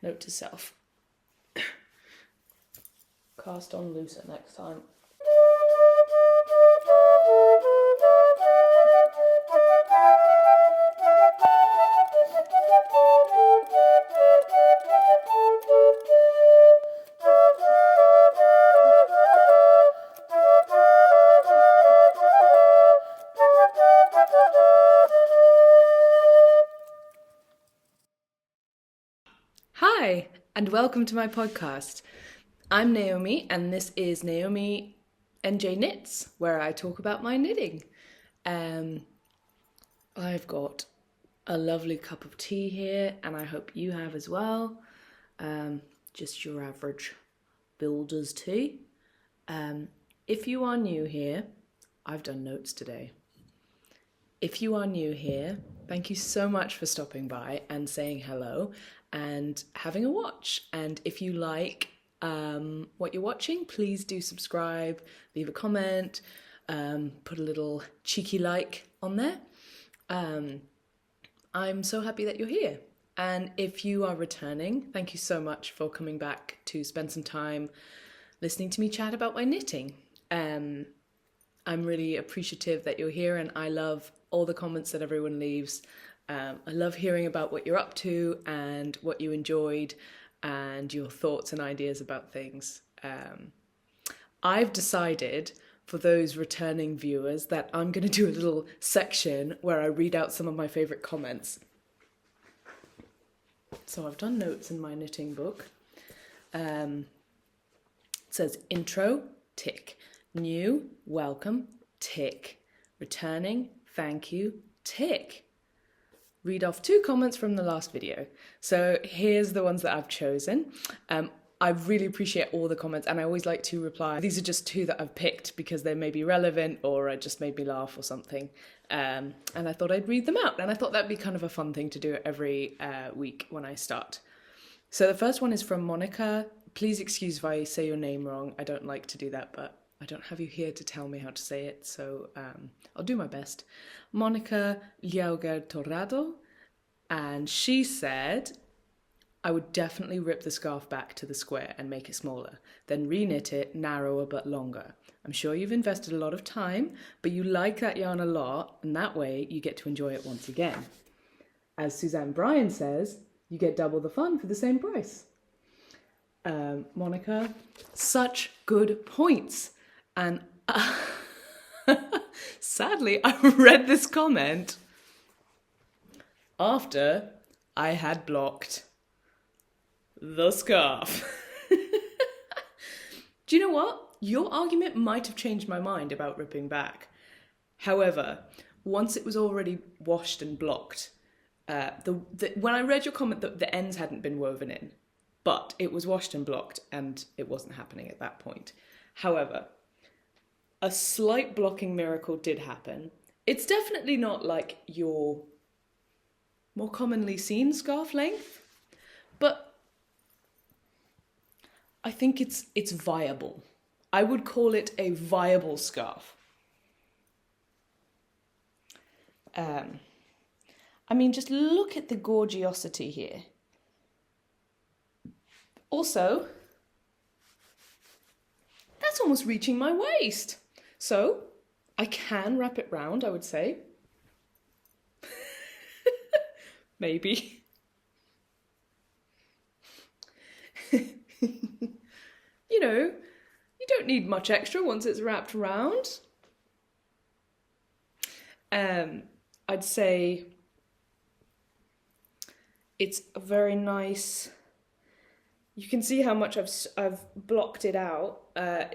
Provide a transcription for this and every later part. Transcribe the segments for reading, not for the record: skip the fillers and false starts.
Note to self. Cast on looser next time. Hi, and welcome to my podcast. I'm Naomi, and this is Naomi NJ Knits, where I talk about my knitting. I've got a lovely cup of tea here, and I hope you have as well. Just your average builder's tea. If you are new here, I've done notes today. If you are new here, thank you so much for stopping by and saying hello and having a watch. And if you like what you're watching, please do subscribe, leave a comment, put a little cheeky like on there. I'm so happy that you're here. And if you are returning, thank you so much for coming back to spend some time listening to me chat about my knitting. I'm really appreciative that you're here, and I love all the comments that everyone leaves. I love hearing about what you're up to and what you enjoyed and your thoughts and ideas about things. I've decided for those returning viewers that I'm going to do a little section where I read out some of my favourite comments. So I've done notes in my knitting book. It says intro, tick. New, welcome, tick. Returning, thank you, tick. Read off 2 comments from the last video. So here's the ones that I've chosen. I really appreciate all the comments, and I always like to reply. These are just 2 that I've picked because they may be relevant or it just made me laugh or something. And I thought I'd read them out, and I thought that'd be kind of a fun thing to do every week when I start. So the first one is from Monica. Please excuse if I say your name wrong. I don't like to do that, but I don't have you here to tell me how to say it, so I'll do my best. Monica Llauger Torrado, and she said, I would definitely rip the scarf back to the square and make it smaller, then reknit it narrower but longer. I'm sure you've invested a lot of time, but you like that yarn a lot, and that way you get to enjoy it once again. As Suzanne Bryan says, you get double the fun for the same price. Monica, such good points. And sadly, I read this comment after I had blocked the scarf. Do you know what? Your argument might have changed my mind about ripping back. However, once it was already washed and blocked, when I read your comment, the ends hadn't been woven in, but it was washed and blocked and it wasn't happening at that point. However, a slight blocking miracle did happen. It's definitely not like your more commonly seen scarf length, but I think it's viable. I would call it a viable scarf. I mean, just look at the gorgeosity here. Also, that's almost reaching my waist. So I can wrap it round, I would say. Maybe. You know, you don't need much extra once it's wrapped around. I'd say it's a very nice. You can see how much I've blocked it out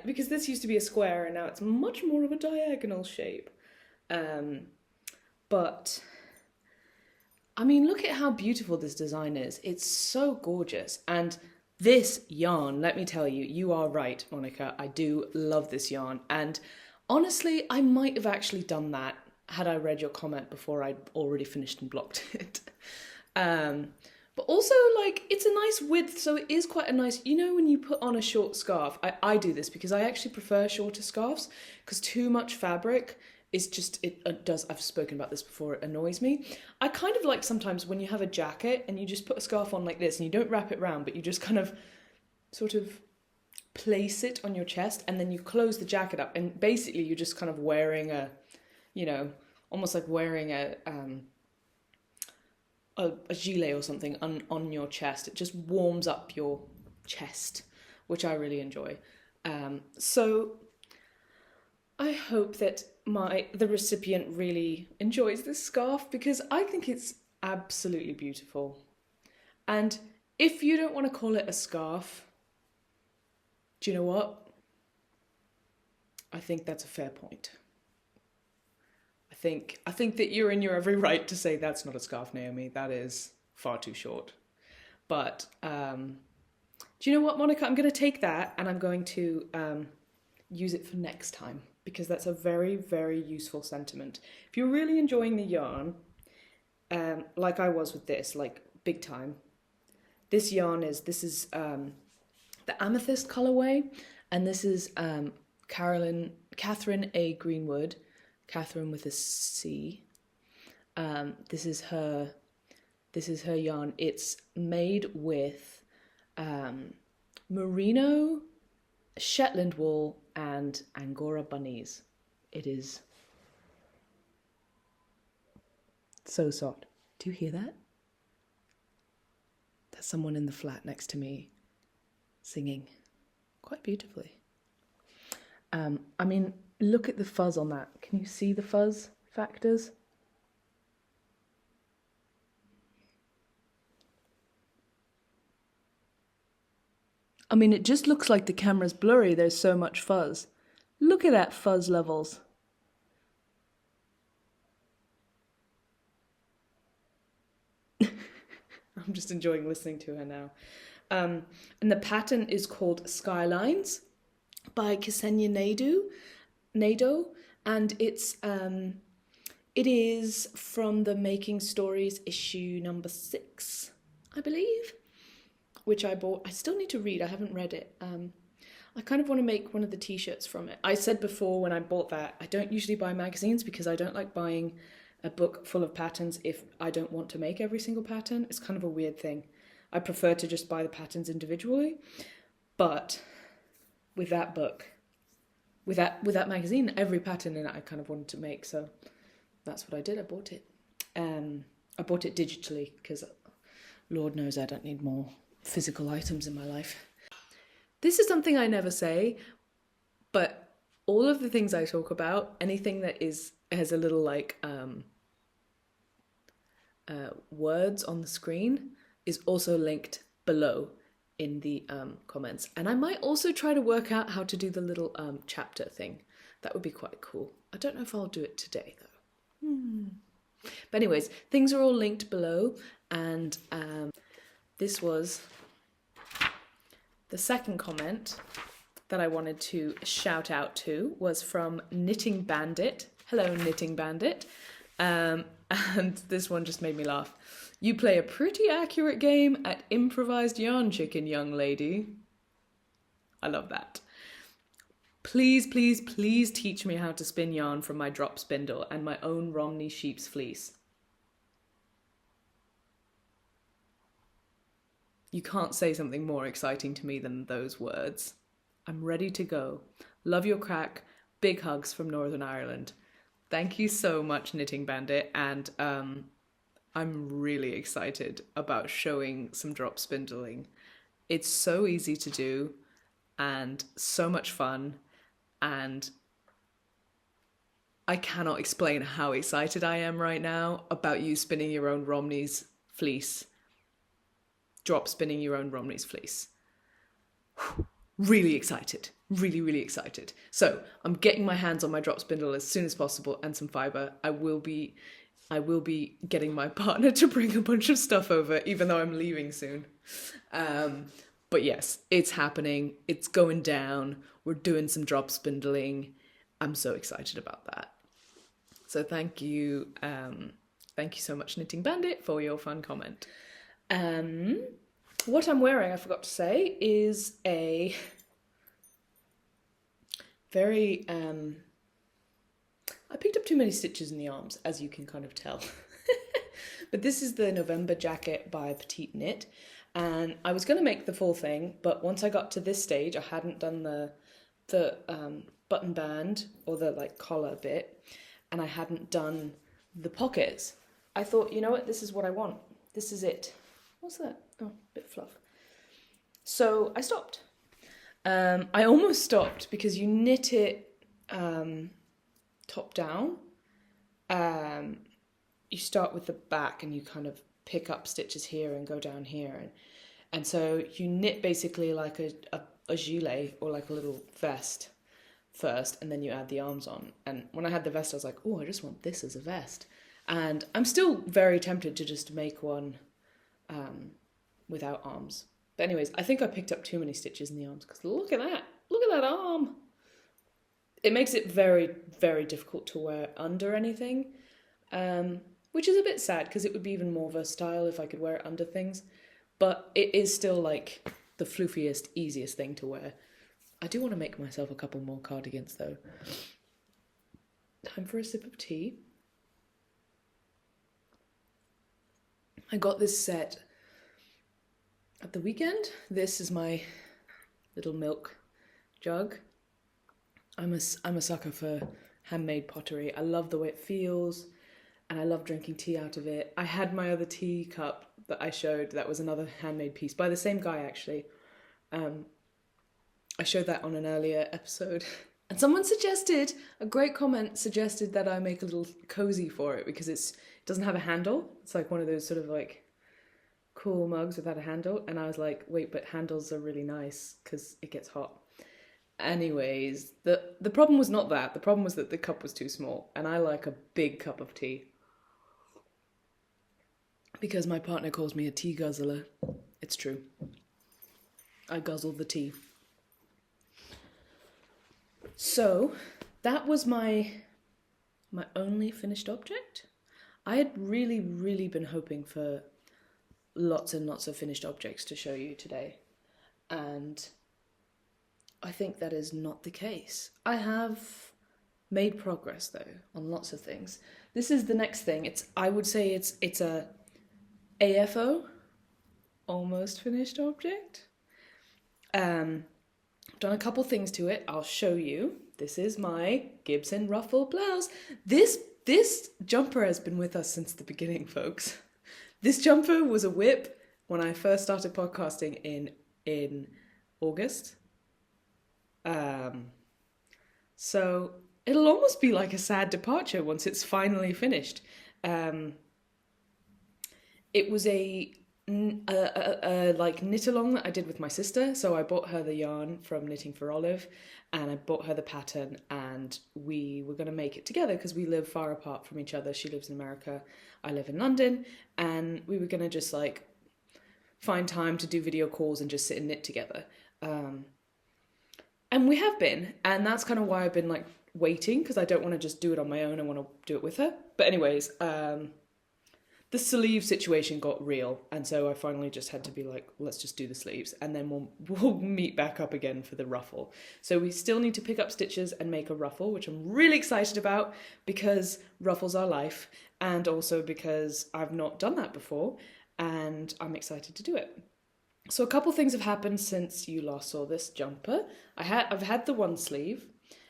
because this used to be a square and now it's much more of a diagonal shape. But I mean, look at how beautiful this design is. It's so gorgeous. And this yarn, let me tell you, you are right, Monica. I do love this yarn. And honestly, I might have actually done that had I read your comment before I'd already finished and blocked it. But also, like, it's a nice width, so it is quite a nice, you know, when you put on a short scarf, I do this because I actually prefer shorter scarves, because too much fabric it's just, it does, I've spoken about this before, it annoys me. I kind of like sometimes when you have a jacket and you just put a scarf on like this and you don't wrap it round, but you just kind of sort of place it on your chest and then you close the jacket up and basically you're just kind of wearing a, you know, almost like wearing a gilet or something on your chest. It just warms up your chest, which I really enjoy. So I hope that the recipient really enjoys this scarf because I think it's absolutely beautiful. And if you don't want to call it a scarf, do you know what? I think that's a fair point. I think that you're in your every right to say that's not a scarf, Naomi. That is far too short. But do you know what, Monica? I'm going to take that and I'm going to use it for next time because that's a very, very useful sentiment. If you're really enjoying the yarn, like I was with this, like big time, this yarn is the Amethyst colorway, and this is Catherine A. Greenwood, Catherine with a C. This is her yarn. It's made with merino, Shetland wool, and Angora bunnies. It is so soft. Do you hear that? There's someone in the flat next to me singing quite beautifully. I mean, look at the fuzz on that. Can you see the fuzz factors? I mean, it just looks like the camera's blurry. There's so much fuzz. Look at that fuzz levels. I'm just enjoying listening to her now. And the pattern is called Skylines by Ksenia Nadeau, and it is from the Making Stories issue number 6, I believe, which I bought. I still need to read. I haven't read it. I kind of want to make one of the t-shirts from it. I said before when I bought that, I don't usually buy magazines because I don't like buying a book full of patterns if I don't want to make every single pattern. It's kind of a weird thing. I prefer to just buy the patterns individually. But with that book, with that magazine, every pattern in it I kind of wanted to make, so that's what I did. I bought it. I bought it digitally because Lord knows I don't need more physical items in my life. This is something I never say, but all of the things I talk about, anything that has a little like words on the screen, is also linked below in the comments. And I might also try to work out how to do the little chapter thing. That would be quite cool. I don't know if I'll do it today though. But anyways, things are all linked below, and this was the second comment that I wanted to shout out to was from Knitting Bandit. Hello, Knitting Bandit. And this one just made me laugh. You play a pretty accurate game at improvised yarn chicken, young lady. I love that. Please, please, please teach me how to spin yarn from my drop spindle and my own Romney sheep's fleece. You can't say something more exciting to me than those words. I'm ready to go. Love your crack. Big hugs from Northern Ireland. Thank you so much, Knitting Bandit, and I'm really excited about showing some drop spindling. It's so easy to do and so much fun, and I cannot explain how excited I am right now about you spinning your own Romney's fleece. Drop spinning your own Romney's fleece. Really excited. Really, really excited. So I'm getting my hands on my drop spindle as soon as possible and some fibre. I will be getting my partner to bring a bunch of stuff over, even though I'm leaving soon. But yes, it's happening. It's going down. We're doing some drop spindling. I'm so excited about that. So thank you so much, Knitting Bandit, for your fun comment. What I'm wearing, I forgot to say, is a very I picked up too many stitches in the arms, as you can kind of tell. But this is the November jacket by Petite Knit, and I was going to make the full thing, but once I got to this stage, I hadn't done the button band or the like collar bit, and I hadn't done the pockets. I thought, you know what, this is what I want. This is it. What's that? Oh, a bit of fluff. So I stopped. I almost stopped because you knit it top down. You start with the back and you kind of pick up stitches here and go down here. And so you knit basically like a gilet or like a little vest first, and then you add the arms on. And when I had the vest, I was like, oh, I just want this as a vest. And I'm still very tempted to just make one without arms. But anyways, I think I picked up too many stitches in the arms because look at that. Look at that arm. It makes it very, very difficult to wear under anything, which is a bit sad because it would be even more versatile if I could wear it under things. But it is still like the floofiest, easiest thing to wear. I do want to make myself a couple more cardigans though. Time for a sip of tea. I got this set at the weekend. This is my little milk jug. I'm a sucker for handmade pottery. I love the way it feels, and I love drinking tea out of it. I had my other tea cup that I showed. That was another handmade piece by the same guy, actually. I showed that on an earlier episode. And someone suggested, a great comment suggested that I make a little cozy for it because it doesn't have a handle. It's like one of those sort of like cool mugs without a handle. And I was like, wait, but handles are really nice because it gets hot. Anyways, the problem was not that. The problem was that the cup was too small. And I like a big cup of tea. Because my partner calls me a tea guzzler. It's true. I guzzle the tea. So that was my only finished object. I had really, really been hoping for lots and lots of finished objects to show you today. And I think that is not the case. I have made progress though on lots of things. This is the next thing. I would say it's a AFO, almost finished object. Done a couple things to it. I'll show you. This is my Gibson ruffle blouse. This jumper has been with us since the beginning, folks. This jumper was a whip when I first started podcasting in August. So it'll almost be like a sad departure once it's finally finished. It was a like knit along that I did with my sister. So I bought her the yarn from Knitting for Olive, and I bought her the pattern, and we were going to make it together because we live far apart from each other. She lives in America, I live in London, and we were going to just like find time to do video calls and just sit and knit together. And we have been, and that's kind of why I've been like waiting, because I don't want to just do it on my own. I want to do it with her. But anyways, the sleeve situation got real, and so I finally just had to be like, let's just do the sleeves, and then we'll meet back up again for the ruffle. So we still need to pick up stitches and make a ruffle, which I'm really excited about because ruffles are life, and also because I've not done that before, and I'm excited to do it. So a couple things have happened since you last saw this jumper. I've had the one sleeve,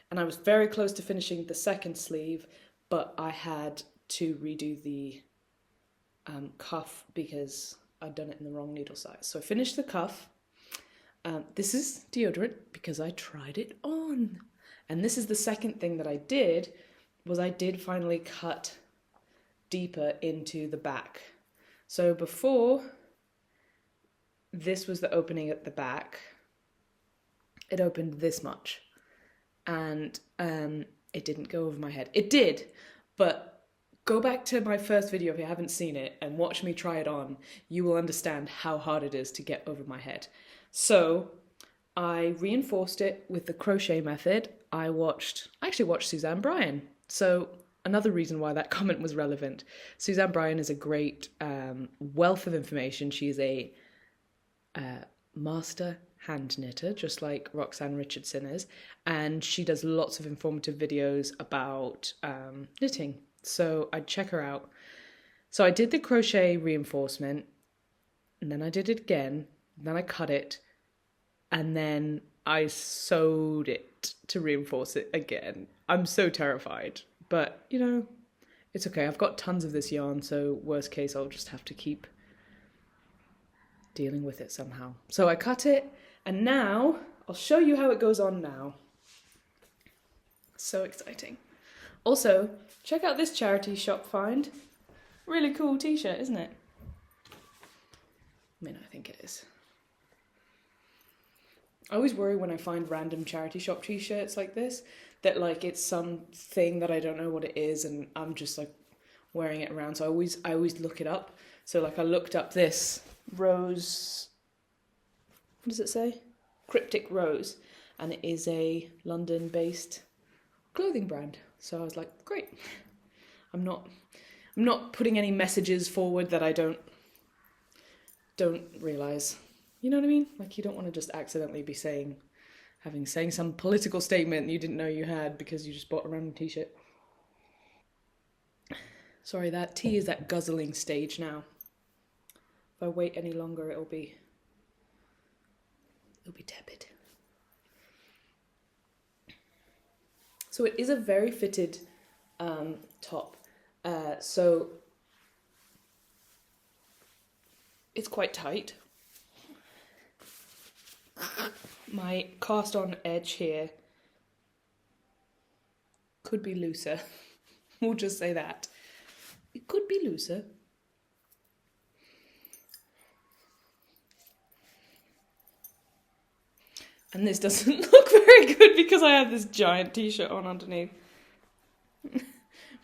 and I was very close to finishing the second sleeve, but I had to redo the cuff because I'd done it in the wrong needle size. So I finished the cuff. This is deodorant because I tried it on. And this is the second thing that I did, was I did finally cut deeper into the back. So before, this was the opening at the back. It opened this much, and it didn't go over my head. It did, but go back to my first video if you haven't seen it and watch me try it on. You will understand how hard it is to get over my head. So I reinforced it with the crochet method. I actually watched Suzanne Bryan. So another reason why that comment was relevant. Suzanne Bryan is a great wealth of information. She's a master hand knitter, just like Roxanne Richardson is, and she does lots of informative videos about knitting. So I'd check her out. So I did the crochet reinforcement, and then I did it again, then I cut it, and then I sewed it to reinforce it again. I'm so terrified, but you know, it's okay. I've got tons of this yarn, so worst case, I'll just have to keep dealing with it somehow. So I cut it, and now I'll show you how it goes on now. So exciting. Also, check out this charity shop find. Really cool t-shirt, isn't it? I mean, I think it is. I always worry when I find random charity shop t-shirts like this, that like it's something that I don't know what it is and I'm just like wearing it around. So I always look it up. So like I looked up this Rose, what does it say? Cryptic Rose, and it is a London-based clothing brand. So I was like, great. I'm not putting any messages forward that I don't realise. You know what I mean? Like you don't want to just accidentally be saying some political statement you didn't know you had because you just bought a random t-shirt. Sorry, that tea is at guzzling stage now. If I wait any longer, it'll be tepid. So it is a very fitted top. So it's quite tight. My cast on edge here could be looser. We'll just say that. It could be looser. And this doesn't look very good because I have this giant t-shirt on underneath.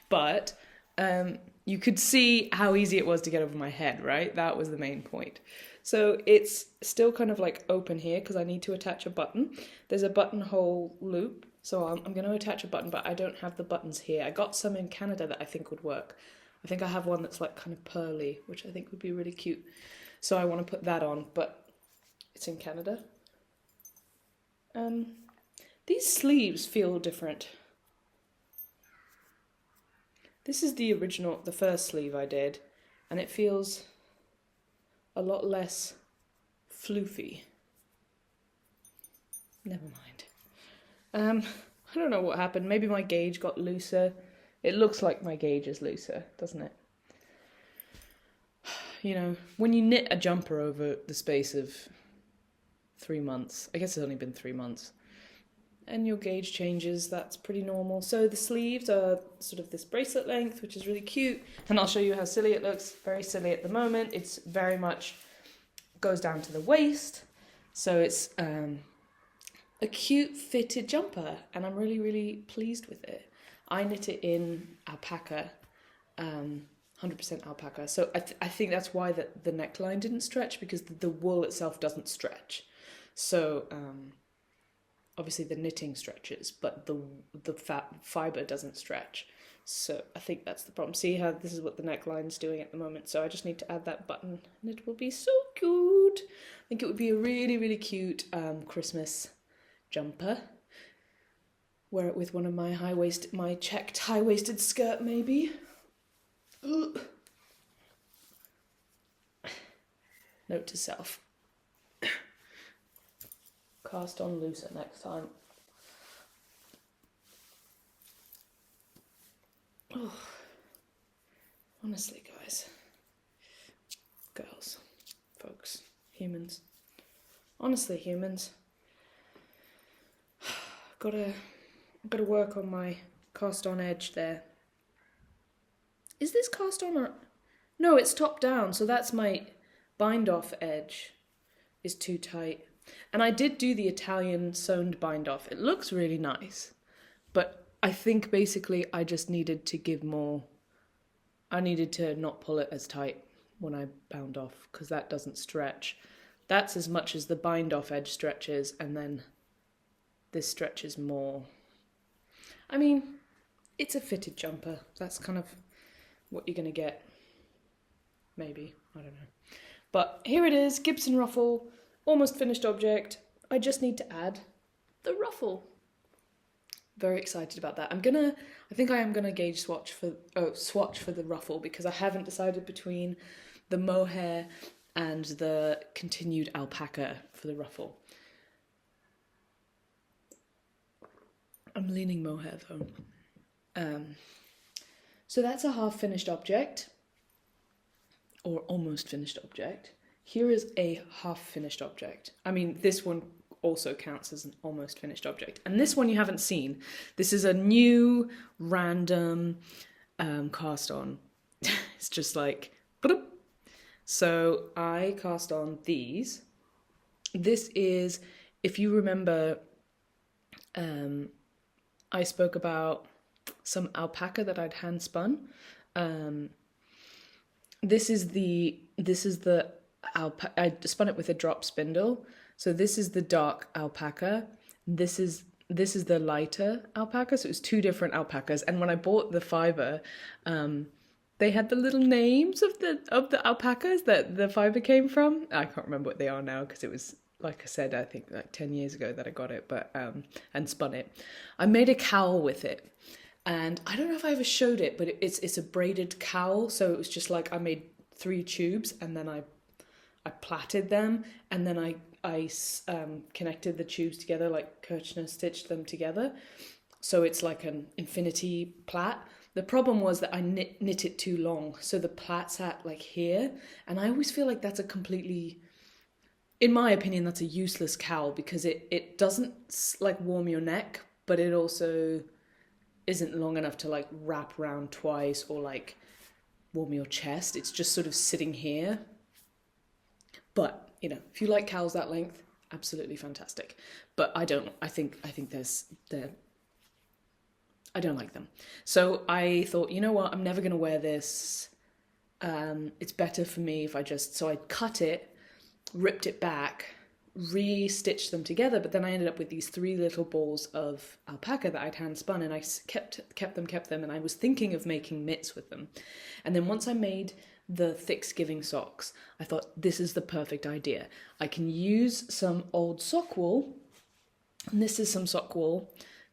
But you could see how easy it was to get over my head, right? That was the main point. So it's still kind of like open here because I need to attach a button. There's a buttonhole loop, so I'm going to attach a button, but I don't have the buttons here. I got some in Canada that I think would work. I think I have one that's like kind of pearly, which I think would be really cute. So I want to put that on, but it's in Canada. These sleeves feel different. This is the first sleeve I did, and it feels a lot less floofy. Never mind. I don't know what happened. Maybe my gauge got looser. It looks like my gauge is looser, doesn't it? You know, when you knit a jumper over the space of 3 months, I guess it's only been 3 months, and your gauge changes, that's pretty normal. So the sleeves are sort of this bracelet length, which is really cute, and I'll show you how silly it looks. Very silly at the moment. It's very much goes down to the waist, so it's a cute fitted jumper, and I'm really, really pleased with it. I knit it in alpaca, 100% alpaca, so I think that's why the neckline didn't stretch, because the wool itself doesn't stretch. So obviously the knitting stretches, but the fibre doesn't stretch. So I think that's the problem. See how this is what the neckline's doing at the moment. So I just need to add that button, and it will be so cute. I think it would be a really, really cute Christmas jumper. Wear it with one of my checked high-waisted skirt, maybe. Ugh. Note to self. Cast on looser next time. Oh, honestly, guys, girls, folks, humans, honestly, humans, gotta work on my cast on edge there. Is this cast on or no? It's top down, so that's my bind off edge is too tight. And I did do the Italian sewn bind off. It looks really nice, but I think basically I just needed to give more. I needed to not pull it as tight when I bound off, because that doesn't stretch. That's as much as the bind off edge stretches, and then this stretches more. I mean, it's a fitted jumper. That's kind of what you're going to get. Maybe. I don't know. But here it is, Gibson ruffle. almost finished object. I just need to add the ruffle. Very excited about that. I think I am gonna swatch for the ruffle, because I haven't decided between the mohair and the continued alpaca for the ruffle. I'm leaning mohair though. So that's a half finished object, or almost finished object. Here is a half finished object. I mean, this one also counts as an almost finished object. And this one you haven't seen. This is a new random cast on. It's just like, bloop. So I cast on these. This is, if you remember, I spoke about some alpaca that I'd hand spun. This is the alpaca. I spun it with a drop spindle. So this is the dark alpaca. This is the lighter alpaca. So it was two different alpacas. And when I bought the fiber, they had the little names of the alpacas that the fiber came from. I can't remember what they are now, because it was, like I said, I think like 10 years ago that I got it, but and spun it. I made a cowl with it. And I don't know if I ever showed it, but it's a braided cowl. So it was just like I made 3 tubes, and then I plaited them, and then I connected the tubes together, like Kirchner stitched them together. So it's like an infinity plait. The problem was that I knit it too long. So the plait sat like here. And I always feel like that's a completely, in my opinion, that's a useless cowl, because it doesn't like warm your neck, but it also isn't long enough to like wrap around twice or like warm your chest. It's just sort of sitting here. But, you know, if you like cowls that length, absolutely fantastic. But I don't. I think I don't like them. So I thought, you know what, I'm never going to wear this. It's better for me if so I cut it, ripped it back, re-stitched them together, but then I ended up with these 3 little balls of alpaca that I'd hand spun, and I kept them, and I was thinking of making mitts with them. And then once I made the Thicksgiving socks, I thought, this is the perfect idea. I can use some old sock wool, and this is some sock wool.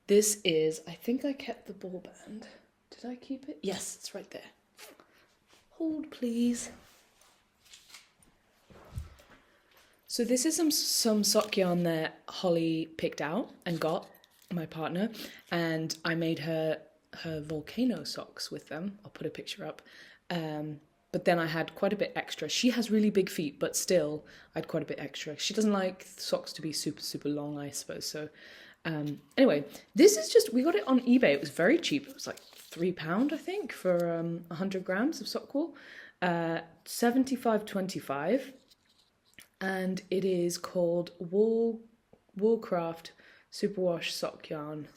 This is, I think I kept the ball band. Did I keep it? Yes, it's right there. Hold, please. So this is some sock yarn that Holly picked out and got, my partner, and I made her volcano socks with them. I'll put a picture up. But then I had quite a bit extra. She has really big feet, but still I had quite a bit extra. She doesn't like socks to be super, super long, I suppose. So anyway, this is just, we got it on eBay. It was very cheap. It was like £3, I think, for 100 grams of sock wool. 75.25. And it is called Woolcraft Superwash Sock Yarn.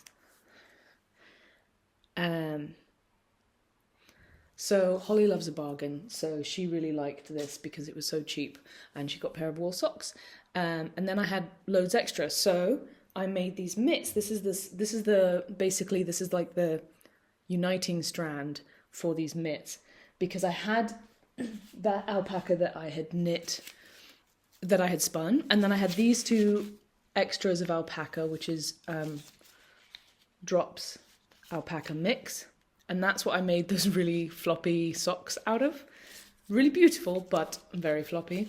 So Holly loves a bargain, so she really liked this because it was so cheap, and she got a pair of wool socks. And then I had loads extra, so I made these mitts. This is like the uniting strand for these mitts, because I had that alpaca that I had knit, that I had spun, and then I had these 2 extras of alpaca, which is Drops alpaca mix. And that's what I made those really floppy socks out of. Really beautiful, but very floppy.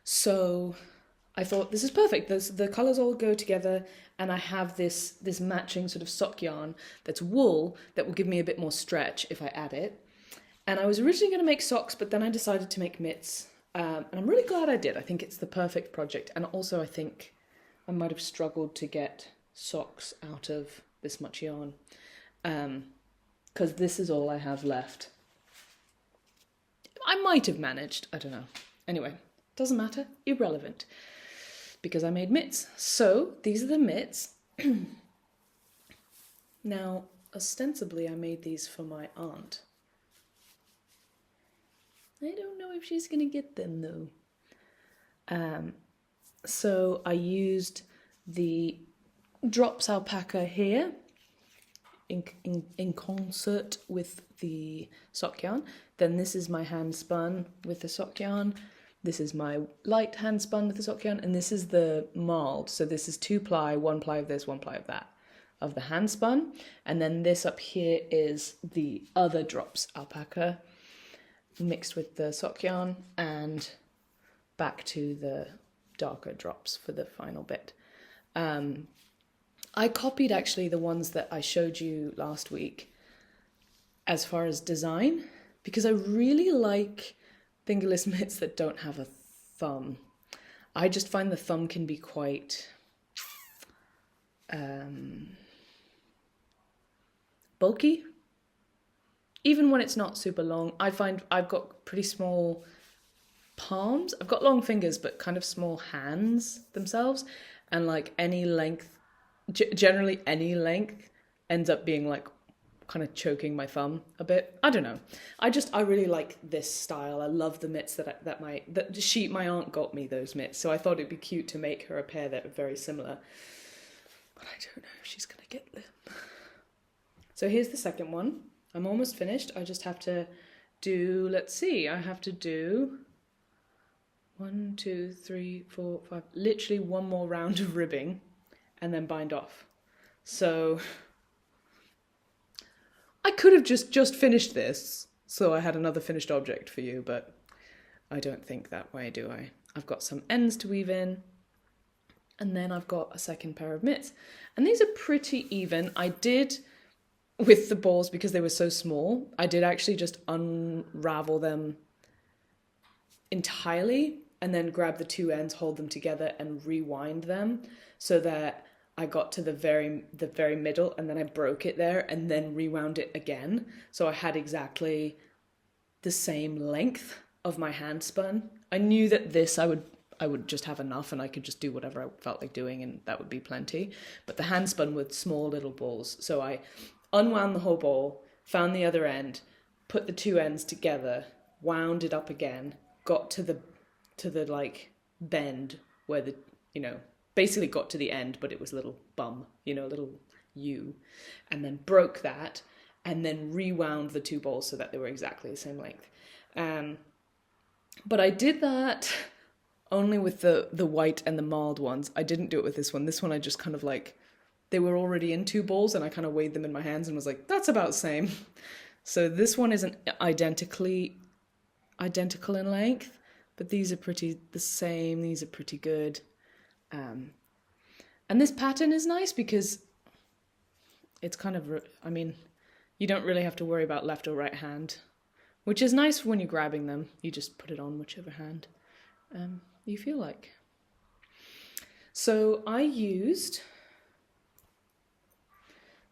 So I thought, this is perfect. The colours all go together, and I have this matching sort of sock yarn that's wool that will give me a bit more stretch if I add it. And I was originally going to make socks, but then I decided to make mitts. And I'm really glad I did. I think it's the perfect project. And also I think I might have struggled to get socks out of this much yarn, because this is all I have left. I might have managed, I don't know. Anyway, doesn't matter, irrelevant, because I made mitts. So these are the mitts. Now, ostensibly I made these for my aunt. I don't know if she's gonna get them though. So I used the Drops alpaca here in concert with the sock yarn. Then this is my hand spun with the sock yarn. This is my light hand spun with the sock yarn, and this is the marled. So this is 2-ply, 1-ply of this, 1-ply of that, of the hand spun. And then this up here is the other drops alpaca mixed with the sock yarn, and back to the darker drops for the final bit. I copied actually the ones that I showed you last week as far as design, because I really like fingerless mitts that don't have a thumb. I just find the thumb can be quite bulky. Even when it's not super long, I find I've got pretty small palms. I've got long fingers, but kind of small hands themselves. And like any length, generally any length ends up being like kind of choking my thumb a bit. I don't know. I really like this style. I love the mitts that my aunt got me those mitts. So I thought it'd be cute to make her a pair that are very similar. But I don't know if she's going to get them. So here's the second one. I'm almost finished. I just have to do, let's see, I have to do 1, 2, 3, 4, 5, literally one more round of ribbing and then bind off. So I could have just finished this, so I had another finished object for you, but I don't think that way, do I? I've got some ends to weave in, and then I've got a second pair of mitts. And these are pretty even. I did, with the balls, because they were so small, I did actually just unravel them entirely and then grab the two ends, hold them together and rewind them so that I got to the very middle, and then I broke it there and then rewound it again. So I had exactly the same length of my hand spun. I knew that this I would just have enough and I could just do whatever I felt like doing and that would be plenty. But the hand spun with small little balls. So I unwound the whole ball, found the other end, put the two ends together, wound it up again, got to the like bend where the, basically got to the end, but it was a little bum, a little U, and then broke that and then rewound the two balls so that they were exactly the same length. But I did that only with the white and the marled ones. I didn't do it with this one. This one I just kind of like, they were already in two balls and I kind of weighed them in my hands and was like, that's about the same. So this one isn't identical in length, but these are pretty the same. These are pretty good. And this pattern is nice because it's kind of, you don't really have to worry about left or right hand, which is nice when you're grabbing them. You just put it on whichever hand you feel like. So I used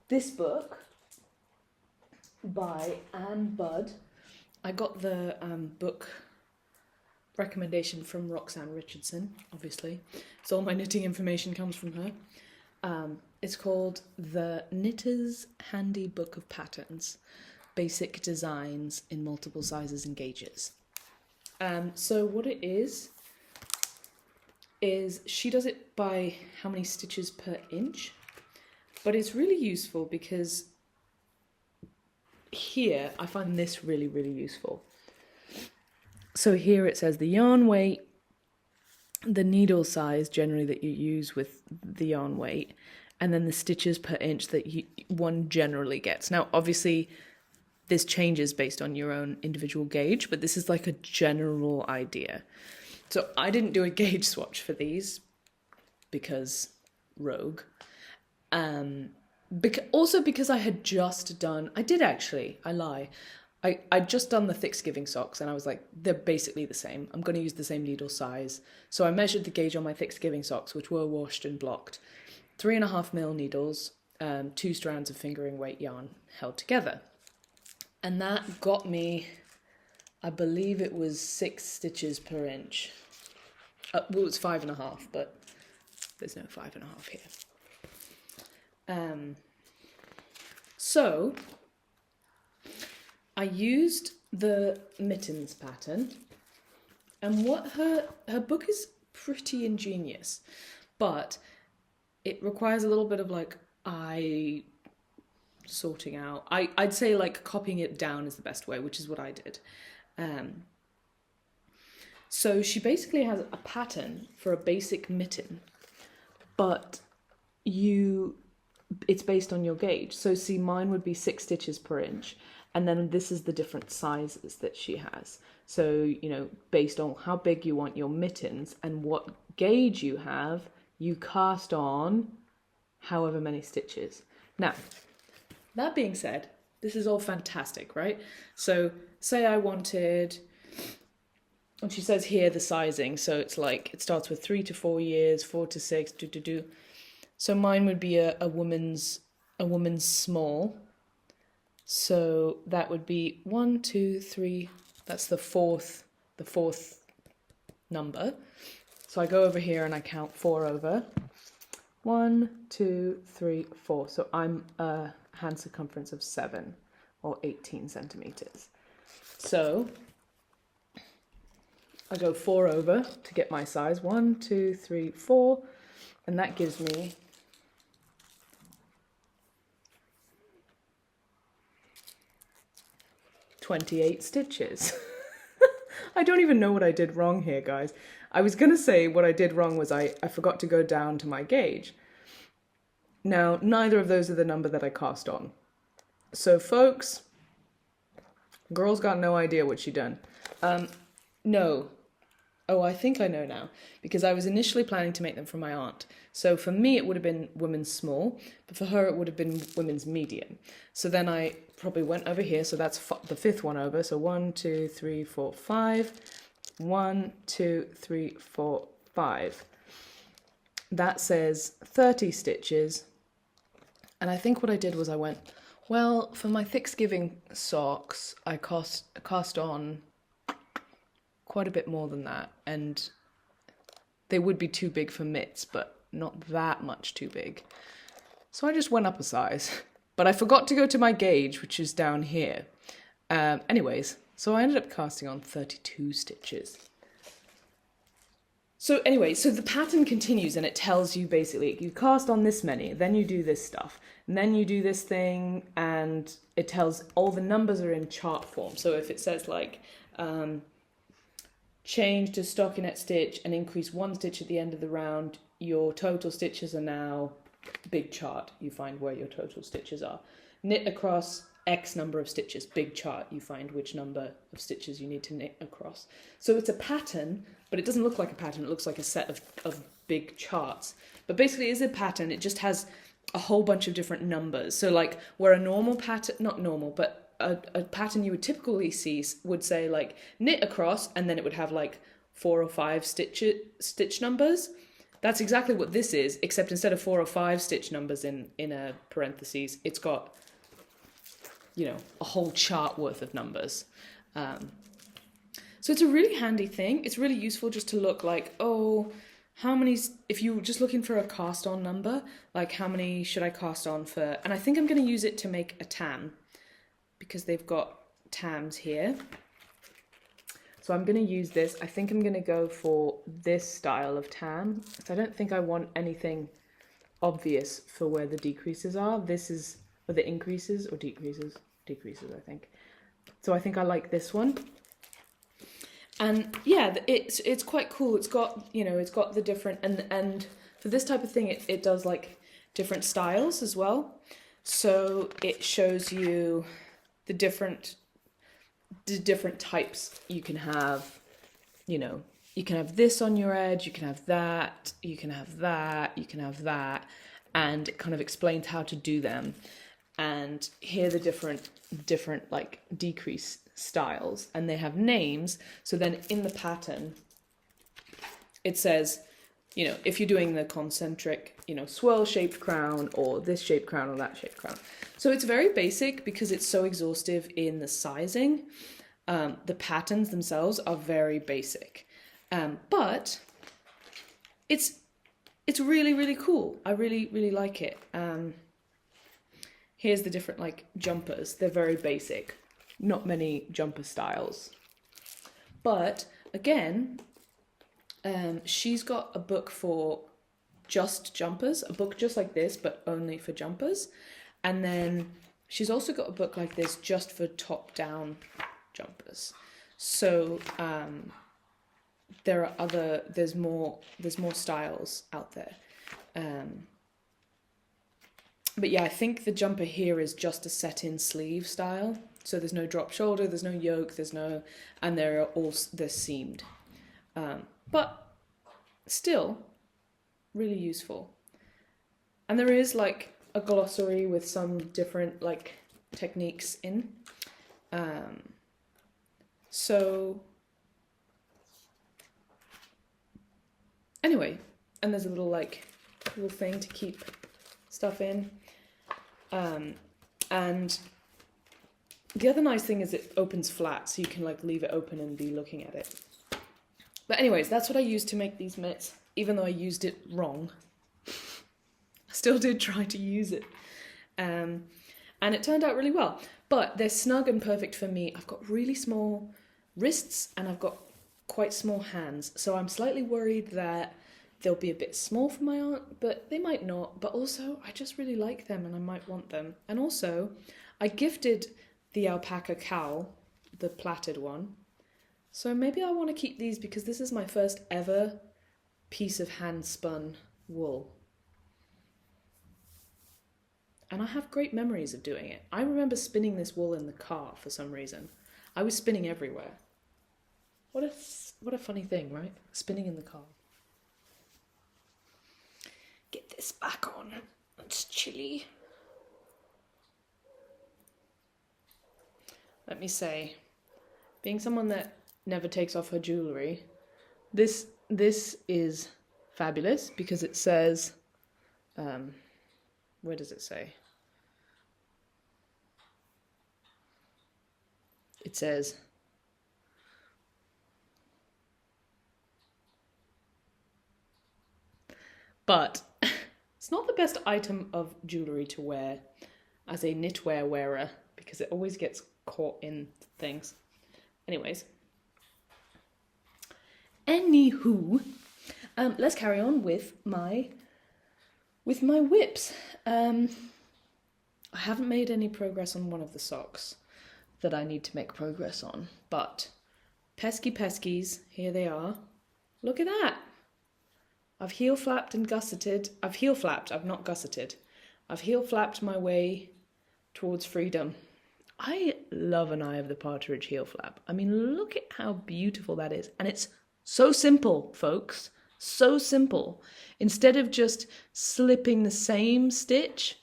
this book by Anne Budd. I got the book recommendation from Roxanne Richardson, obviously. So all my knitting information comes from her. It's called The Knitter's Handy Book of Patterns, Basic Designs in Multiple Sizes and Gauges. So what it is she does it by how many stitches per inch, but it's really useful because here I find this really, really useful. So here it says the yarn weight, the needle size generally that you use with the yarn weight, and then the stitches per inch that one generally gets. Now, obviously, this changes based on your own individual gauge, but this is like a general idea. So I didn't do a gauge swatch for these because rogue. Also because I had just done, I lie. I'd just done the thick skiving socks and I was like, they're basically the same. I'm going to use the same needle size. So I measured the gauge on my thick skiving socks, which were washed and blocked. 3.5mm needles, 2 strands of fingering weight yarn held together. And that got me, I believe it was 6 stitches per inch. Well, it's 5.5, but there's no 5.5 here. So I used the mittens pattern, and what her book is pretty ingenious, but it requires a little bit of like eye sorting out. I'd say like copying it down is the best way, which is what I did. So she basically has a pattern for a basic mitten, but it's based on your gauge. So see, mine would be 6 stitches per inch, and then this is the different sizes that she has. So, based on how big you want your mittens and what gauge you have, you cast on however many stitches. Now, that being said, this is all fantastic, right? So say I wanted, and she says here the sizing, so it's like it starts with 3 to 4 years, 4 to 6, So mine would be a woman's small. So that would be 1, 2, 3. That's the fourth number. So I go over here and I count 4 over. 1, 2, 3, 4. So I'm a hand circumference of 7 or 18 centimeters. So I go 4 over to get my size. 1, 2, 3, 4. And that gives me 28 stitches. I don't even know what I did wrong here, guys. I was going to say what I did wrong was I forgot to go down to my gauge. Now, neither of those are the number that I cast on. So, folks, girl's got no idea what she done. No. Oh, I think I know now, because I was initially planning to make them for my aunt. So for me, it would have been women's small, but for her, it would have been women's medium. So then I probably went over here. So that's the 5th one over. So 1, 2, 3, 4, 5. 1, 2, 3, 4, 5. That says 30 stitches. And I think what I did was I went, well, for my Thanksgiving socks, I cast on quite a bit more than that, and they would be too big for mitts, but not that much too big. So I just went up a size, but I forgot to go to my gauge, which is down here. Anyways, so I ended up casting on 32 stitches. So anyway, so the pattern continues, and it tells you basically, you cast on this many, then you do this stuff, and then you do this thing, and it tells all the numbers are in chart form. So if it says like, change to stockinette stitch and increase 1 stitch at the end of the round, your total stitches are now big chart. You find where your total stitches are. Knit across X number of stitches, big chart. You find which number of stitches you need to knit across. So it's a pattern, but it doesn't look like a pattern. It looks like a set of big charts. But basically, it is a pattern. It just has a whole bunch of different numbers. So like where a normal pattern, not normal, but a pattern you would typically see would say like knit across, and then it would have like 4 or 5 stitch numbers. That's exactly what this is, except instead of 4 or 5 stitch numbers in a parentheses, it's got, a whole chart worth of numbers. So it's a really handy thing. It's really useful just to look like, oh, how many, if you're just looking for a cast on number, like how many should I cast on for, and I think I'm going to use it to make a tam, because they've got tams here. So I'm going to use this. I think I'm going to go for this style of tam. So I don't think I want anything obvious for where the decreases are. This is, or the increases or decreases? Decreases, I think. So I think I like this one. And yeah, it's quite cool. It's got, it's got the different, and for this type of thing, it does like different styles as well. So it shows you the different types you can have. You can have this on your edge, you can have that, you can have that, you can have that, and it kind of explains how to do them. And here are the different like decrease styles, and they have names. So then in the pattern, it says, if you're doing the concentric, swirl shaped crown, or this shaped crown, or that shaped crown. So it's very basic because it's so exhaustive in the sizing. The patterns themselves are very basic, but it's really, really cool. I really, really like it. Here's the different like jumpers. They're very basic. Not many jumper styles. But again, she's got a book for just jumpers, a book just like this, but only for jumpers. And then she's also got a book like this just for top-down jumpers. So there's more styles out there. But yeah, I think the jumper here is just a set-in sleeve style. So there's no drop shoulder, there's no yoke, and they're seamed. But still, really useful. And there is like a glossary with some different like techniques in. So anyway, and there's a little thing to keep stuff in. And the other nice thing is it opens flat, so you can like leave it open and be looking at it. But anyways, that's what I used to make these mitts, even though I used it wrong. I still did try to use it. And it turned out really well. But they're snug and perfect for me. I've got really small wrists and I've got quite small hands. So I'm slightly worried that they'll be a bit small for my aunt, but they might not. But also, I just really like them and I might want them. And also, I gifted the alpaca cowl, the plaited one. So maybe I want to keep these because this is my first ever piece of hand-spun wool. And I have great memories of doing it. I remember spinning this wool in the car for some reason. I was spinning everywhere. What a funny thing, right? Spinning in the car. Get this back on. It's chilly. Let me say, being someone that never takes off her jewellery, this is fabulous because it says, where does it say? It says, but it's not the best item of jewellery to wear as a knitwear wearer because it always gets caught in things. Anyways. Anywho, let's carry on with my whips. I haven't made any progress on one of the socks that I need to make progress on, but pesky peskies, here they are. Look at that. I've heel flapped and gusseted. I've not gusseted. I've heel flapped my way towards freedom. I love an Eye of the Partridge heel flap. I mean, look at how beautiful that is. And it's so simple, folks. So simple. Instead of just slipping the same stitch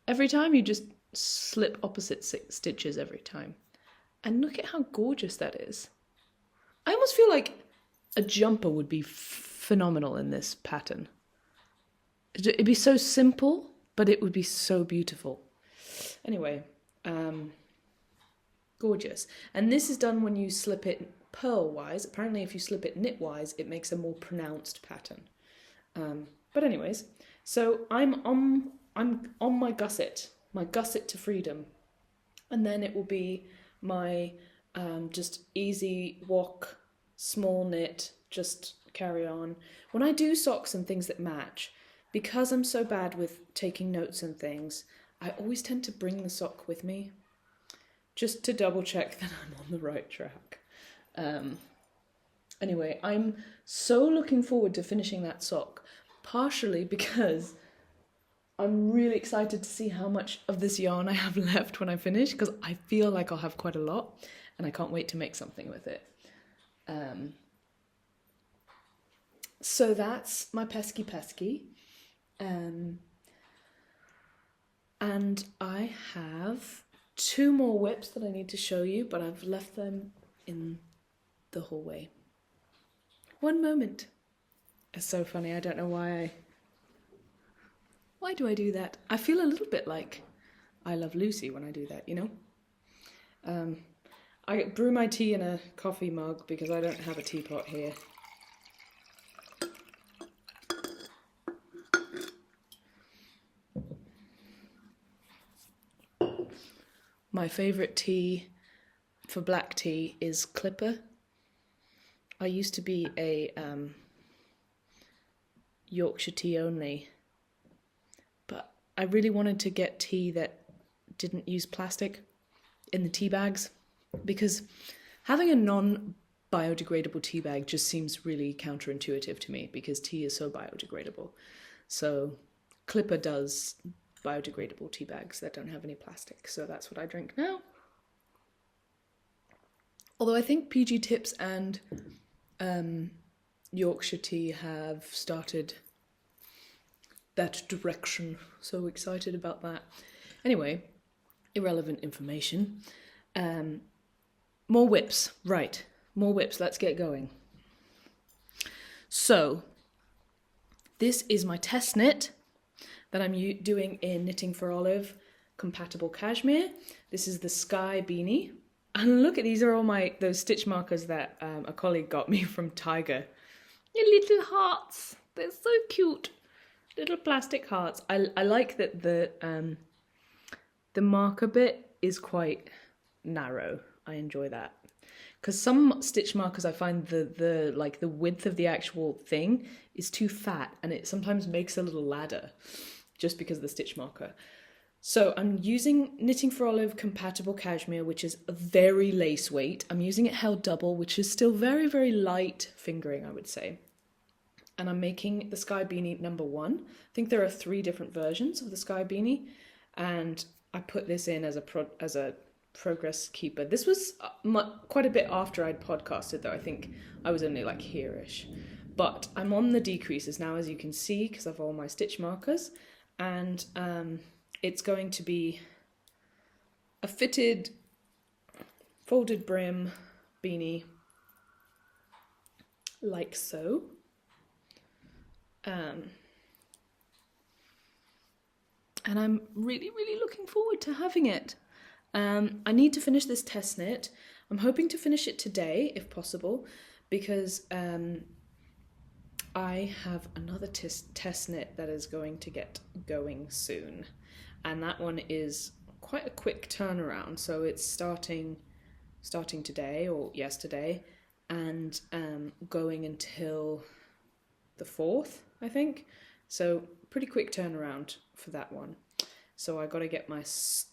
every time, you just slip opposite stitches every time. And look at how gorgeous that is. I almost feel like a jumper would be phenomenal in this pattern. It'd be so simple, but it would be so beautiful. Anyway, gorgeous. And this is done when you slip it purl-wise. Apparently if you slip it knit-wise, it makes a more pronounced pattern. But anyways, so I'm on my gusset to freedom. And then it will be my just easy walk, small knit, just carry on. When I do socks and things that match, because I'm so bad with taking notes and things, I always tend to bring the sock with me just to double check that I'm on the right track. Anyway, I'm so looking forward to finishing that sock, partially because I'm really excited to see how much of this yarn I have left when I finish, because I feel like I'll have quite a lot and I can't wait to make something with it. So that's my pesky. And I have 2 more whips that I need to show you, but I've left them in the hallway. One moment. It's so funny, I don't know why do I do that? I feel a little bit like I Love Lucy when I do that, you know? I brew my tea in a coffee mug because I don't have a teapot here. My favourite tea for black tea is Clipper. I used to be a Yorkshire tea only, but I really wanted to get tea that didn't use plastic in the tea bags, because having a biodegradable tea bag just seems really counterintuitive to me because tea is so biodegradable. So Clipper does biodegradable tea bags that don't have any plastic, so that's what I drink now. Although I think PG Tips and Yorkshire Tea have started that direction, so excited about that. Anyway, irrelevant information. More whips, right, more whips, let's get going. So, this is my test knit that I'm doing in Knitting for Olive compatible cashmere. This is the Sky Beanie. And look at, these are all those stitch markers that a colleague got me from Tiger. Your little hearts, they're so cute. Little plastic hearts. I like that the marker bit is quite narrow. I enjoy that. Because some stitch markers I find the width of the actual thing is too fat and it sometimes makes a little ladder just because of the stitch marker. So I'm using Knitting for Olive compatible cashmere, which is a very lace weight. I'm using it held double, which is still very, very light fingering, I would say. And I'm making the Sky Beanie number 1. I think there are 3 different versions of the Sky Beanie. And I put this in as a progress keeper. This was quite a bit after I'd podcasted, though. I think I was only like here-ish. But I'm on the decreases now, as you can see, because I've all my stitch markers. And it's going to be a fitted, folded brim beanie, like so. And I'm really, really looking forward to having it. I need to finish this test knit. I'm hoping to finish it today, if possible, because I have another test knit that is going to get going soon. And that one is quite a quick turnaround. So it's starting today or yesterday and going until the 4th, I think. So pretty quick turnaround for that one. So I got to get my skates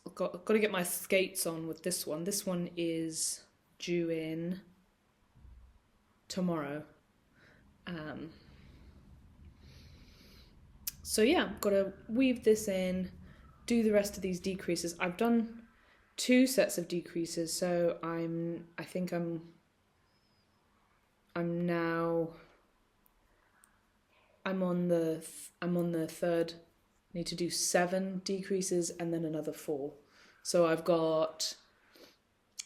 on with this one. This one is due in tomorrow. So yeah, got to weave this in, do the rest of these decreases. I've done 2 sets of decreases, so I'm on the 3rd. Need to do 7 decreases and then another 4. So I've got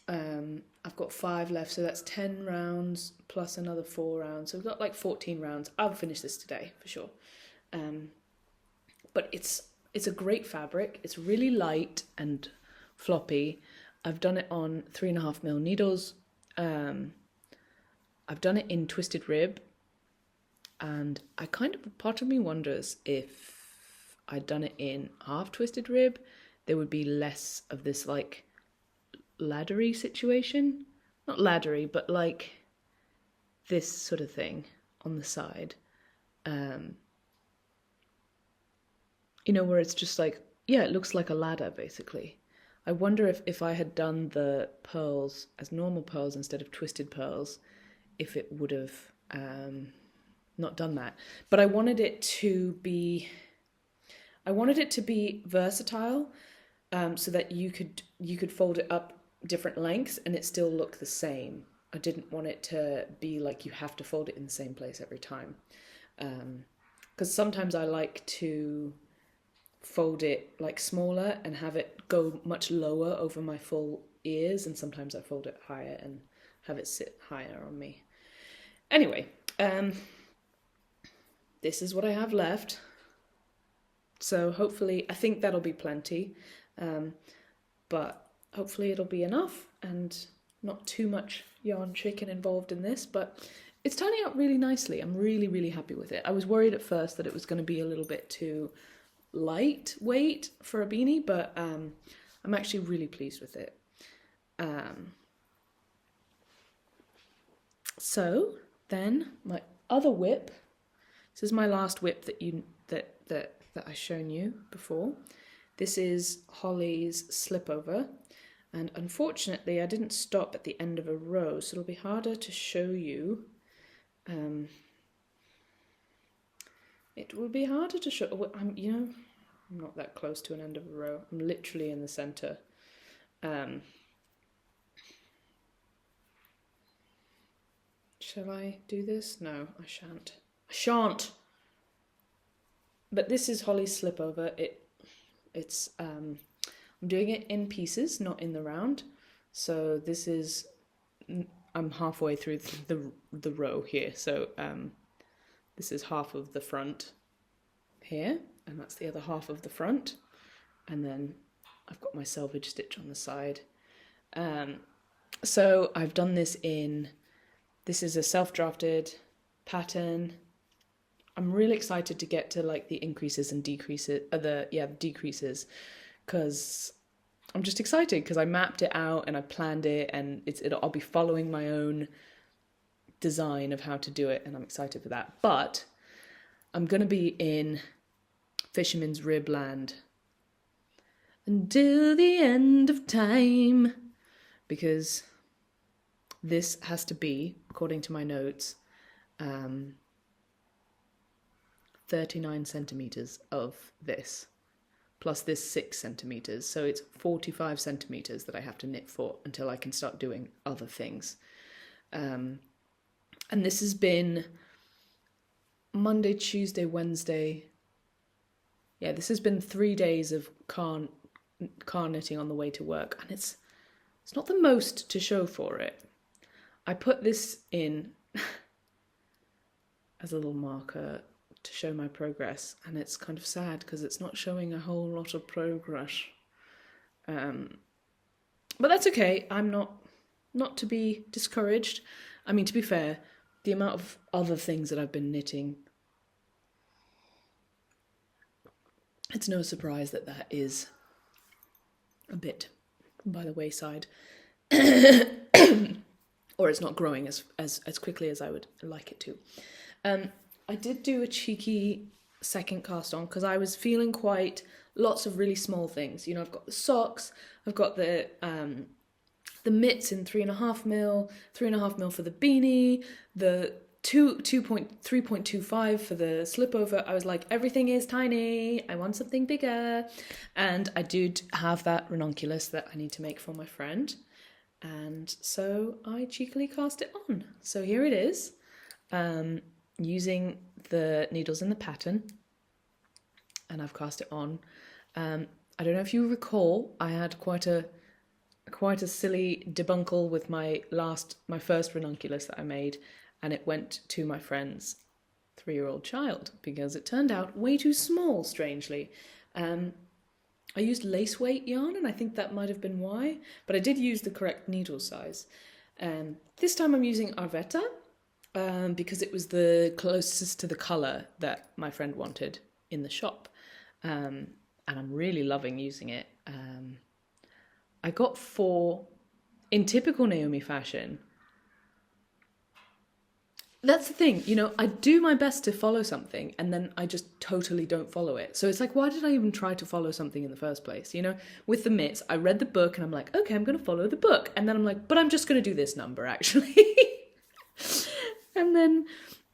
5 left, so that's 10 rounds plus another 4 rounds. So we've got like 14 rounds. I'll finish this today for sure. But it's a great fabric. It's really light and floppy. I've done it on 3.5mm needles. I've done it in twisted rib, and part of me wonders if I'd done it in half twisted rib, there would be less of this like laddery situation. Not laddery, but like this sort of thing on the side. Where it's just like, yeah, it looks like a ladder basically. I wonder if I had done the pearls as normal pearls instead of twisted pearls, if it would have not done that. But I wanted it to be versatile, so that you could fold it up different lengths and it still look the same. I didn't want it to be like you have to fold it in the same place every time, because sometimes I like to fold it like smaller and have it go much lower over my full ears, and sometimes I fold it higher and have it sit higher on me. Anyway, this is what I have left. So hopefully, I think that'll be plenty, but hopefully it'll be enough and not too much yarn chicken involved in this, but it's turning out really nicely. I'm really, really happy with it. I was worried at first that it was going to be a little bit too lightweight for a beanie, but I'm actually really pleased with it. So then my other whip, this is my last whip that I've shown you before. This is Holly's Slipover. And unfortunately, I didn't stop at the end of a row, so it'll be harder to show you. It will be harder to show. I'm not that close to an end of a row. I'm literally in the center. Shall I do this? No, I shan't. I shan't. But this is Holly's slipover. It's I'm doing it in pieces, not in the round. So this is, I'm halfway through the row here. So this is half of the front here, and that's the other half of the front. And then I've got my selvage stitch on the side. So I've done this this is a self-drafted pattern. I'm really excited to get to like the increases and decreases, decreases, because I'm just excited because I mapped it out and I planned it, and I'll be following my own design of how to do it, and I'm excited for that. But I'm going to be in Fisherman's Rib land until the end of time, because this has to be, according to my notes, 39 centimeters of this, plus this 6 centimeters. So it's 45 centimeters that I have to knit for until I can start doing other things. And this has been Monday, Tuesday, Wednesday. Yeah, this has been 3 days of car knitting on the way to work, and it's not the most to show for it. I put this in as a little marker to show my progress, and it's kind of sad because it's not showing a whole lot of progress. But that's okay. I'm not to be discouraged. I mean, to be fair, the amount of other things that I've been knitting, it's no surprise that is a bit by the wayside. Or it's not growing as quickly as I would like it to. I did do a cheeky second cast on because I was feeling lots of really small things. You know, I've got the socks, I've got the mitts in 3.5 mil, 3.5 mil for the beanie, the 3.25 for the slipover. I was like, everything is tiny. I want something bigger. And I did have that ranunculus that I need to make for my friend. And so I cheekily cast it on. So here it is, using the needles in the pattern, and I've cast it on. I don't know if you recall, I had quite a silly debuncle with my first ranunculus that I made, and it went to my friend's 3-year-old child because it turned out way too small, strangely. I used lace weight yarn, and I think that might have been why, but I did use the correct needle size. This time I'm using Arvetta, because it was the closest to the colour that my friend wanted in the shop. And I'm really loving using it. I got 4, in typical Naomi fashion. That's the thing, you know, I do my best to follow something and then I just totally don't follow it. So it's like, why did I even try to follow something in the first place? You know, with the mitts, I read the book and I'm like, okay, I'm going to follow the book. And then I'm like, but I'm just going to do this number actually. And then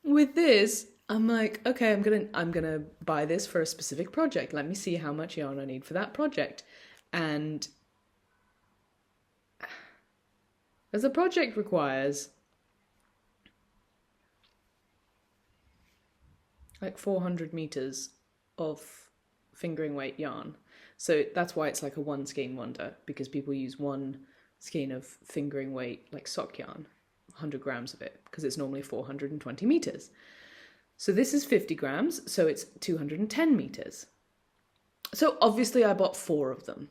with this, I'm like, okay, I'm going to buy this for a specific project. Let me see how much yarn I need for that project. And as the project requires like 400 meters of fingering weight yarn. So that's why it's like a 1 skein wonder, because people use 1 skein of fingering weight, like sock yarn, 100 grams of it, because it's normally 420 meters. So this is 50 grams, so it's 210 meters. So obviously I bought 4 of them.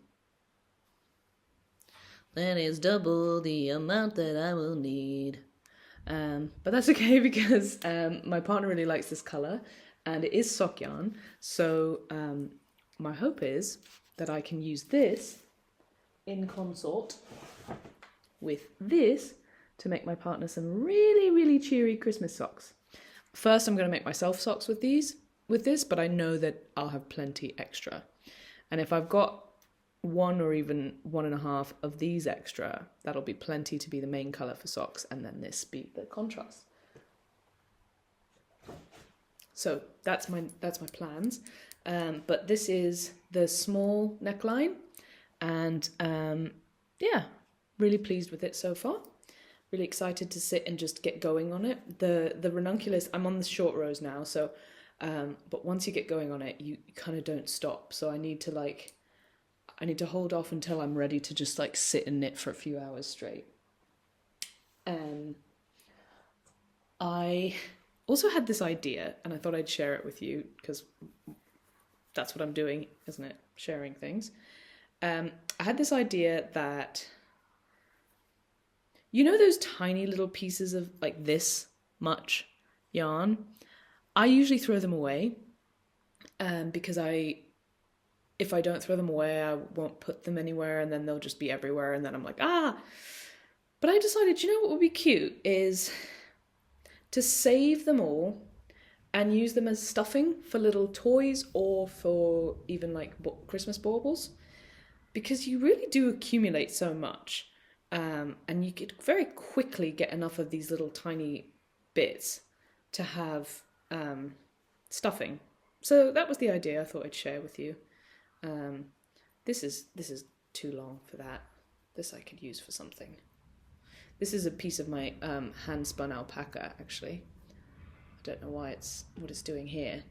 That is double the amount that I will need. But that's okay because my partner really likes this colour and it is sock yarn. So my hope is that I can use this in consort with this to make my partner some really, really cheery Christmas socks. First, I'm going to make myself socks with this, but I know that I'll have plenty extra. And if I've got one or even 1.5 of these extra. That'll be plenty to be the main colour for socks, and then this be the contrast. So that's my plans. But this is the small neckline, and yeah, really pleased with it so far. Really excited to sit and just get going on it. The ranunculus, I'm on the short rows now, so but once you get going on it, you kind of don't stop. So I need to hold off until I'm ready to just like sit and knit for a few hours straight. I also had this idea, and I thought I'd share it with you because that's what I'm doing, isn't it? Sharing things. I had this idea that, you know, those tiny little pieces of like this much yarn, I usually throw them away, because if I don't throw them away, I won't put them anywhere, and then they'll just be everywhere, and then I'm like, But I decided, you know what would be cute is to save them all and use them as stuffing for little toys, or for even like Christmas baubles, because you really do accumulate so much, and you could very quickly get enough of these little tiny bits to have stuffing. So that was the idea I thought I'd share with you. This is too long for that. This I could use for something. This is a piece of my hand spun alpaca, actually. I don't know what it's doing here,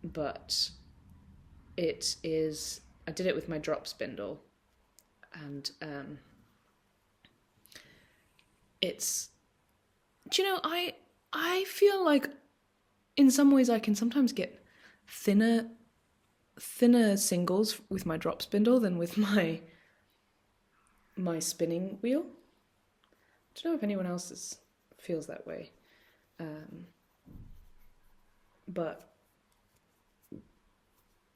but it is. I did it with my drop spindle, and it's. Do you know, I feel like in some ways I can sometimes get thinner singles with my drop spindle than with my spinning wheel. I don't know if anyone else feels that way, but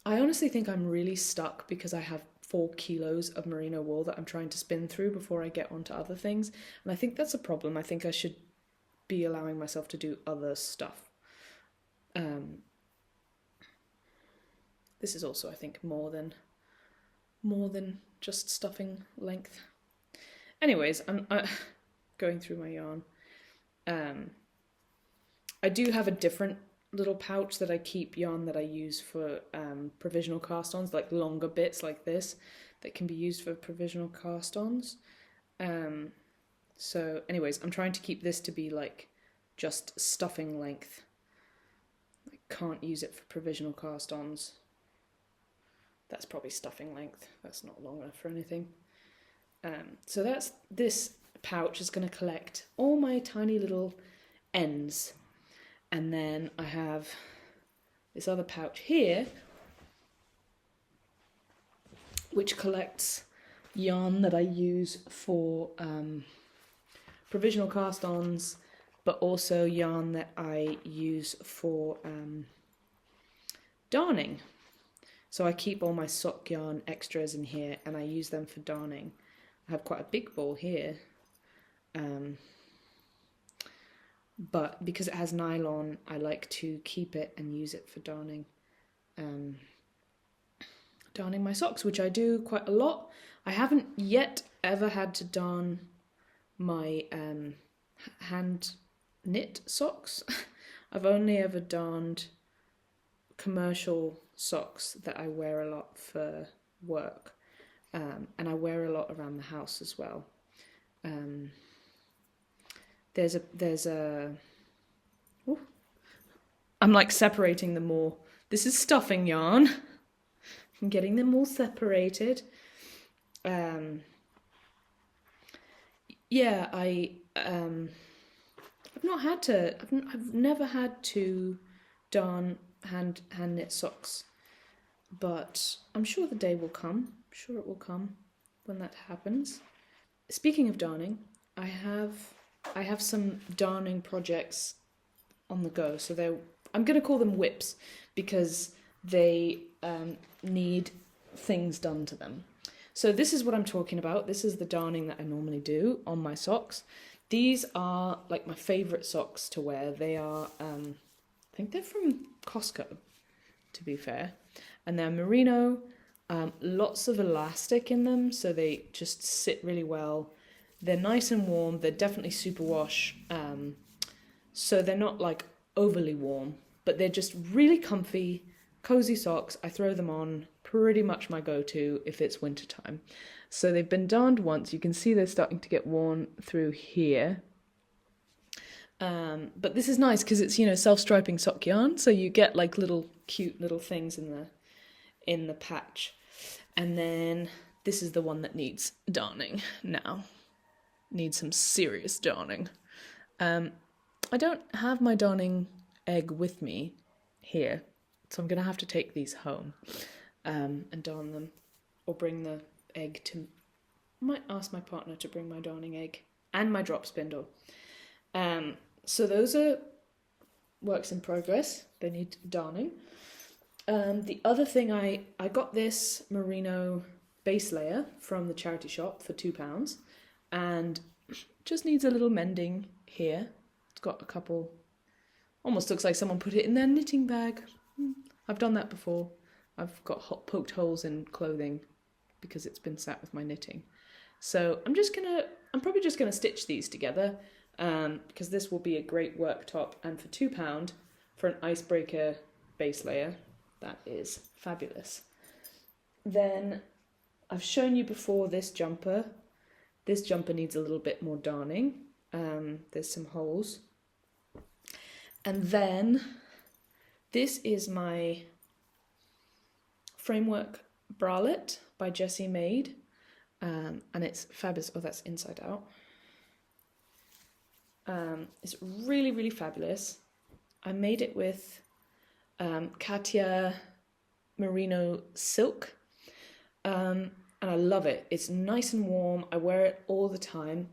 I honestly think I'm really stuck because I have 4 kilos of merino wool that I'm trying to spin through before I get onto other things, and I think that's a problem. I think I should be allowing myself to do other stuff. This is also, I think, more than just stuffing length. Anyways, I'm going through my yarn. I do have a different little pouch that I keep yarn that I use for provisional cast-ons, like longer bits like this that can be used for provisional cast-ons. So anyways, I'm trying to keep this to be like just stuffing length. I can't use it for provisional cast-ons. That's probably stuffing length. That's not long enough for anything. So this pouch is going to collect all my tiny little ends. And then I have this other pouch here, which collects yarn that I use for provisional cast-ons, but also yarn that I use for darning. So I keep all my sock yarn extras in here, and I use them for darning. I have quite a big ball here, but because it has nylon, I like to keep it and use it for darning. Darning my socks, which I do quite a lot. I haven't yet ever had to darn my hand knit socks. I've only ever darned commercial socks that I wear a lot for work, and I wear a lot around the house as well. There's a ooh, I'm like separating them all. This is stuffing yarn. I'm getting them all separated. Yeah, I've never had to darn hand knit socks, but I'm sure the day will come. I'm sure it will come when that happens. Speaking of darning, I have some darning projects on the go. So I'm going to call them whips because they need things done to them. So this is what I'm talking about. This is the darning that I normally do on my socks. These are like my favourite socks to wear. They are, I think they're from Costco, to be fair. And they're merino. Lots of elastic in them, so they just sit really well. They're nice and warm. They're definitely superwash. So they're not like overly warm, but they're just really comfy, cozy socks. I throw them on, pretty much my go-to if it's wintertime. So they've been darned once. You can see they're starting to get worn through here. But this is nice because it's, self-striping sock yarn. So you get like little cute little things in the patch. And then this is the one that needs darning now. Needs some serious darning. I don't have my darning egg with me here, so I'm going to have to take these home and darn them, or bring the egg to... I might ask my partner to bring my darning egg and my drop spindle. So those are works in progress. They need darning. The other thing, I got this merino base layer from the charity shop for £2, and just needs a little mending here. It's got a couple, almost looks like someone put it in their knitting bag. I've done that before. I've got poked holes in clothing because it's been sat with my knitting. So I'm probably just gonna stitch these together, because this will be a great work top, and for £2 for an icebreaker base layer, that is fabulous. Then I've shown you before this jumper. This jumper needs a little bit more darning. There's some holes. And then this is my framework bralette by Jessie Maid. And it's fabulous. Oh, that's inside out. It's really, really fabulous. I made it with Katia merino silk. And I love it. It's nice and warm. I wear it all the time.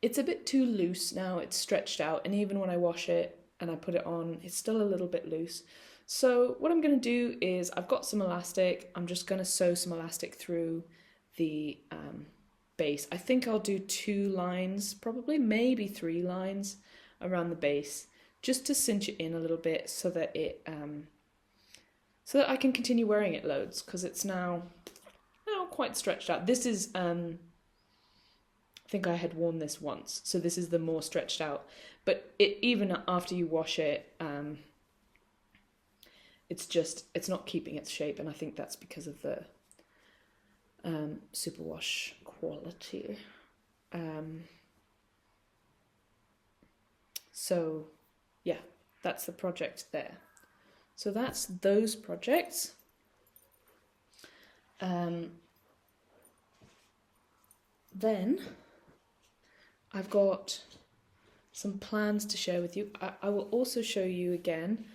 It's a bit too loose now. It's stretched out. And even when I wash it and I put it on, it's still a little bit loose. So what I'm going to do is, I've got some elastic. I'm just going to sew some elastic through the base. I think I'll do 2 lines, probably maybe 3 lines around the base, just to cinch it in a little bit so that it so that I can continue wearing it loads, because it's now quite stretched out. This is I think I had worn this once, so this is the more stretched out, but even after you wash it, it's not keeping its shape, and I think that's because of the superwash quality. So yeah, that's the project there. So that's those projects. Then I've got some plans to share with you. I will also show you again.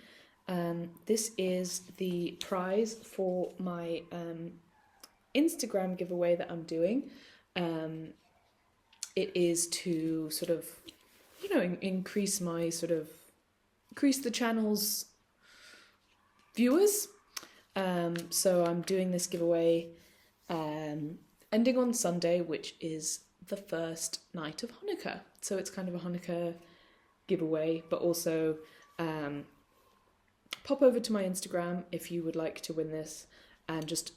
This is the prize for my Instagram giveaway that I'm doing. It is to sort of, increase the channel's viewers. So I'm doing this giveaway ending on Sunday, which is the first night of Hanukkah. So it's kind of a Hanukkah giveaway, but also pop over to my Instagram if you would like to win this, and just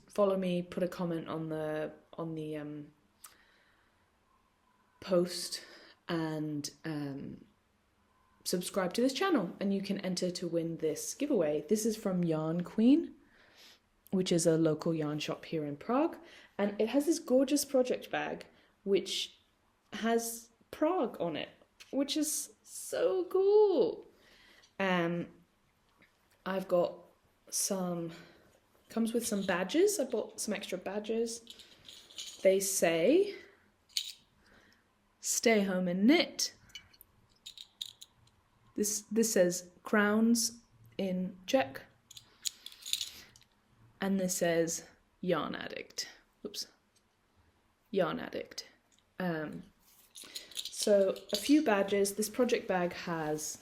follow me, put a comment on the post, and subscribe to this channel, and you can enter to win this giveaway. This is from Yarn Queen, which is a local yarn shop here in Prague, and it has this gorgeous project bag which has Prague on it, which is so cool. I've got comes with some badges. I bought some extra badges. They say, "Stay home and knit." This says crowns in Czech, and this says yarn addict. Oops, yarn addict. So a few badges. This project bag has,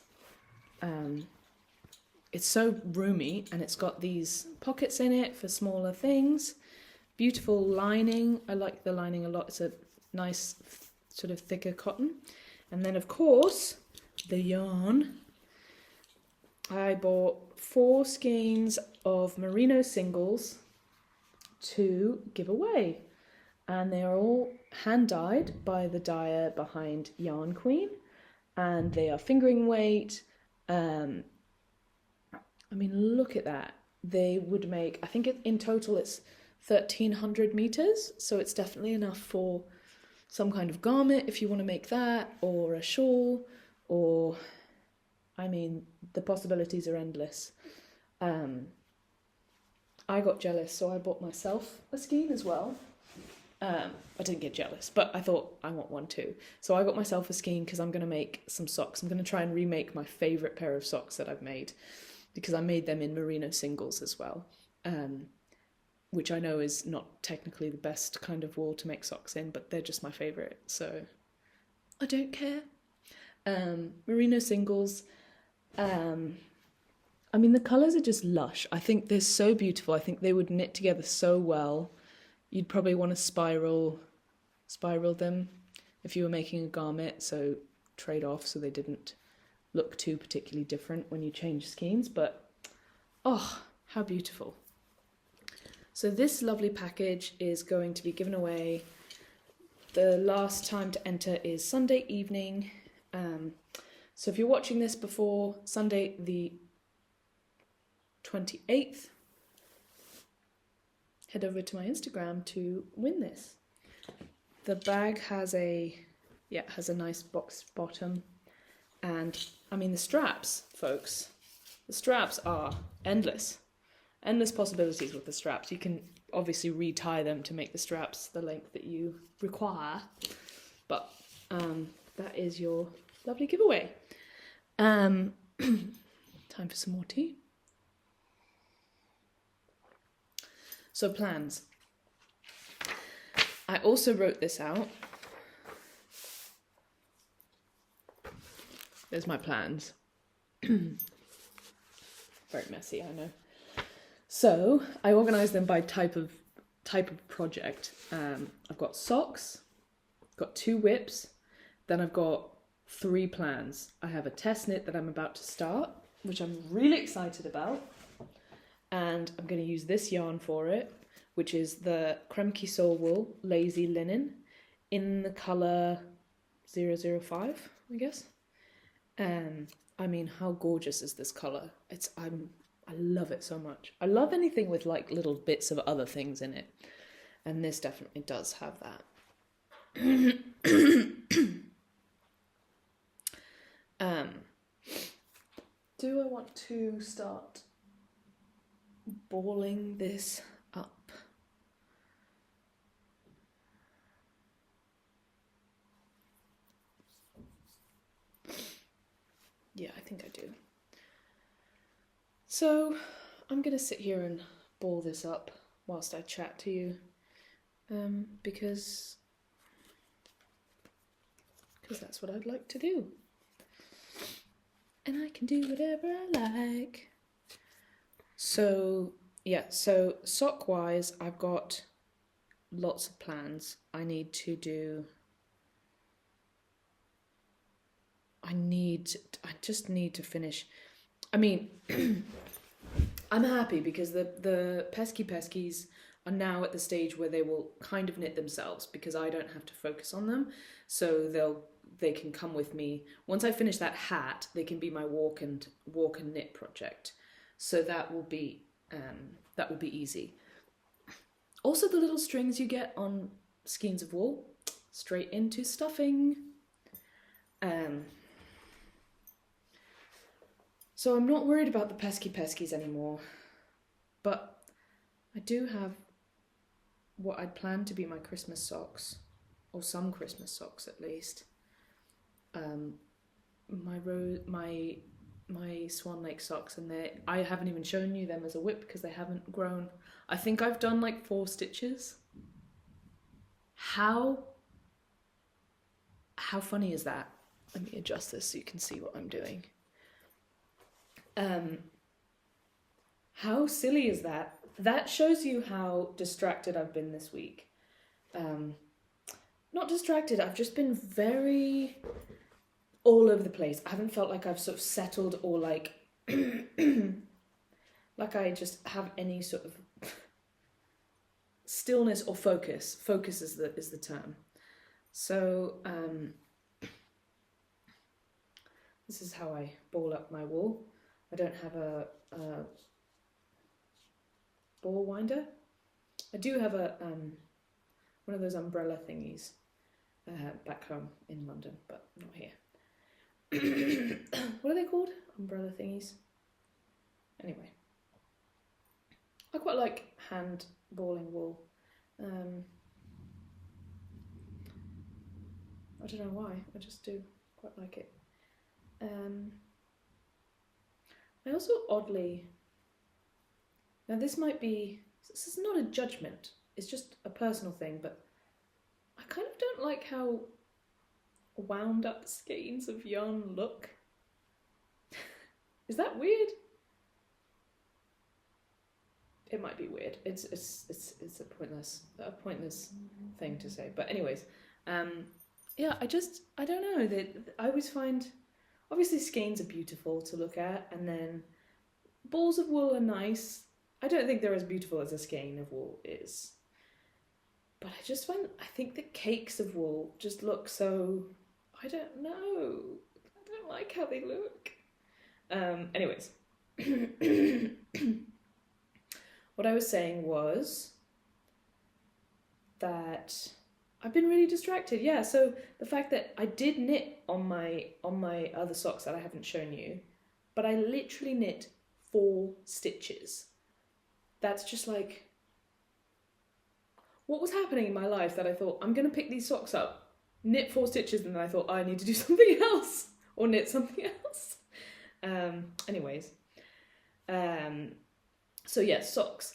it's so roomy, and it's got these pockets in it for smaller things. Beautiful lining. I like the lining a lot. It's a nice sort of thicker cotton. And then of course, the yarn. I bought 4 skeins of merino singles to give away. And they are all hand dyed by the dyer behind Yarn Queen, and they are fingering weight. I mean, look at that. They would make, I think in total it's 1,300 meters, so it's definitely enough for some kind of garment if you want to make that, or a shawl, or, I mean, the possibilities are endless. I got jealous, so I bought myself a skein as well. I didn't get jealous, but I thought I want one too. So I got myself a skein because I'm going to make some socks. I'm going to try and remake my favourite pair of socks that I've made, because I made them in merino singles as well, which I know is not technically the best kind of wool to make socks in, but they're just my favourite, so I don't care. Merino singles, I mean, the colours are just lush. I think they're so beautiful. I think they would knit together so well. You'd probably want to spiral them if you were making a garment, so trade off so they didn't look too particularly different when you change skeins, but oh, how beautiful. So this lovely package is going to be given away. The last time to enter is Sunday evening. So if you're watching this before Sunday the 28th, head over to my Instagram to win this. The bag has a nice box bottom, and I mean the straps, folks. The straps are endless possibilities with the straps. You can obviously retie them to make the straps the length that you require, but that is your lovely giveaway. Time for some more tea. So plans. I also wrote this out. There's my plans. Very messy, I know. So I organised them by type of project. I've got socks, got 2 whips, then I've got 3 plans. I have a test knit that I'm about to start, which I'm really excited about. And I'm going to use this yarn for it, which is the Kremke Soul Wool Lazy Linen in the colour 005, I guess. I mean, how gorgeous is this colour? I love it so much. I love anything with like little bits of other things in it, and this definitely does have that. Do I want to start balling this up? Yeah, I think I do. So I'm going to sit here and ball this up whilst I chat to you, because that's what I'd like to do. And I can do whatever I like. So, yeah, so sock-wise, I've got lots of plans. I just need to finish. I mean, I'm happy because the pesky peskies are now at the stage where they will kind of knit themselves because I don't have to focus on them. So they can come with me. Once I finish that hat, they can be my walk and knit project. So that will be easy. Also, the little strings you get on skeins of wool, straight into stuffing. So I'm not worried about the pesky peskies anymore, but I do have what I'd planned to be my Christmas socks, or some Christmas socks at least. My Swan Lake socks, and I haven't even shown you them as a whip because they haven't grown. I think I've done like 4 stitches. How funny is that? Let me adjust this so you can see what I'm doing. How silly is that? That shows you how distracted I've been this week. Not distracted, I've just been very all over the place. I haven't felt like I've sort of settled or like like I just have any sort of stillness or focus. Focus is the term. So this is how I ball up my wool. I don't have a ball winder. I do have a one of those umbrella thingies back home in London, but not here. What are they called? Umbrella thingies? Anyway. I quite like hand balling wool. I don't know why, I just do quite like it. I also oddly, now this is not a judgment, it's just a personal thing, but I kind of don't like how wound up skeins of yarn look. Is that weird? It might be weird. It's a pointless thing to say. But anyways, yeah, I don't know. I always find, obviously skeins are beautiful to look at, and then balls of wool are nice. I don't think they're as beautiful as a skein of wool is. But I think the cakes of wool just look so, I don't know. I don't like how they look. Anyways. What I was saying was that I've been really distracted. Yeah, so the fact that I did knit on my other socks that I haven't shown you, but I literally knit 4 stitches. That's just like, what was happening in my life that I thought, I'm going to pick these socks up, knit 4 stitches, and then I thought, I need to do something else, or knit something else. Anyways. So yeah, socks.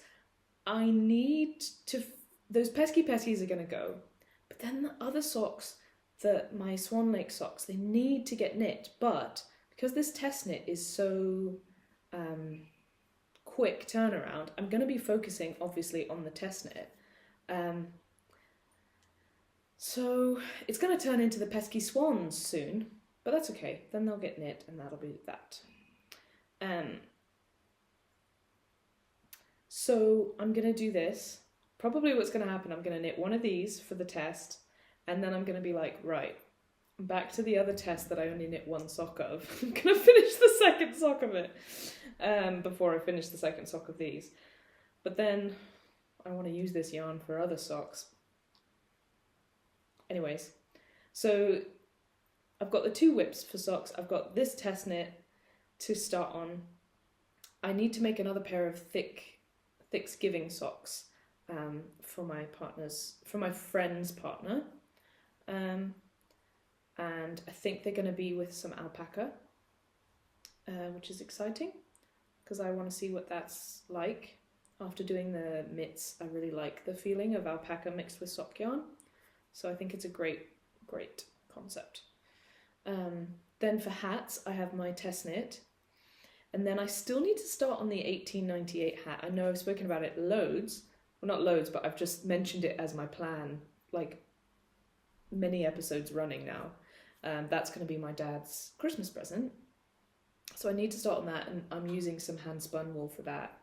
I need to, those pesky peskies are going to go, but then the other socks, my Swan Lake socks, they need to get knit, but because this test knit is so quick turnaround, I'm going to be focusing obviously on the test knit. So it's going to turn into the pesky swans soon, but that's okay, then they'll get knit and that'll be that. So I'm going to do this. Probably what's going to happen, I'm going to knit one of these for the test, and then I'm going to be like, right, back to the other test that I only knit 1 sock of. I'm going to finish the second sock of it before I finish the second sock of these. But then I want to use this yarn for other socks. Anyways, so I've got the 2 whips for socks. I've got this test knit to start on. I need to make another pair of Thicksgiving socks for my friend's partner, and I think they're going to be with some alpaca, which is exciting because I want to see what that's like. After doing the mitts, I really like the feeling of alpaca mixed with sock yarn, so I think it's a great concept. Then for hats, I have my test knit. And then I still need to start on the 1898 hat. I know I've spoken about it loads. Well, not loads, but I've just mentioned it as my plan, like many episodes running now. That's going to be my dad's Christmas present. So I need to start on that, and I'm using some hand-spun wool for that.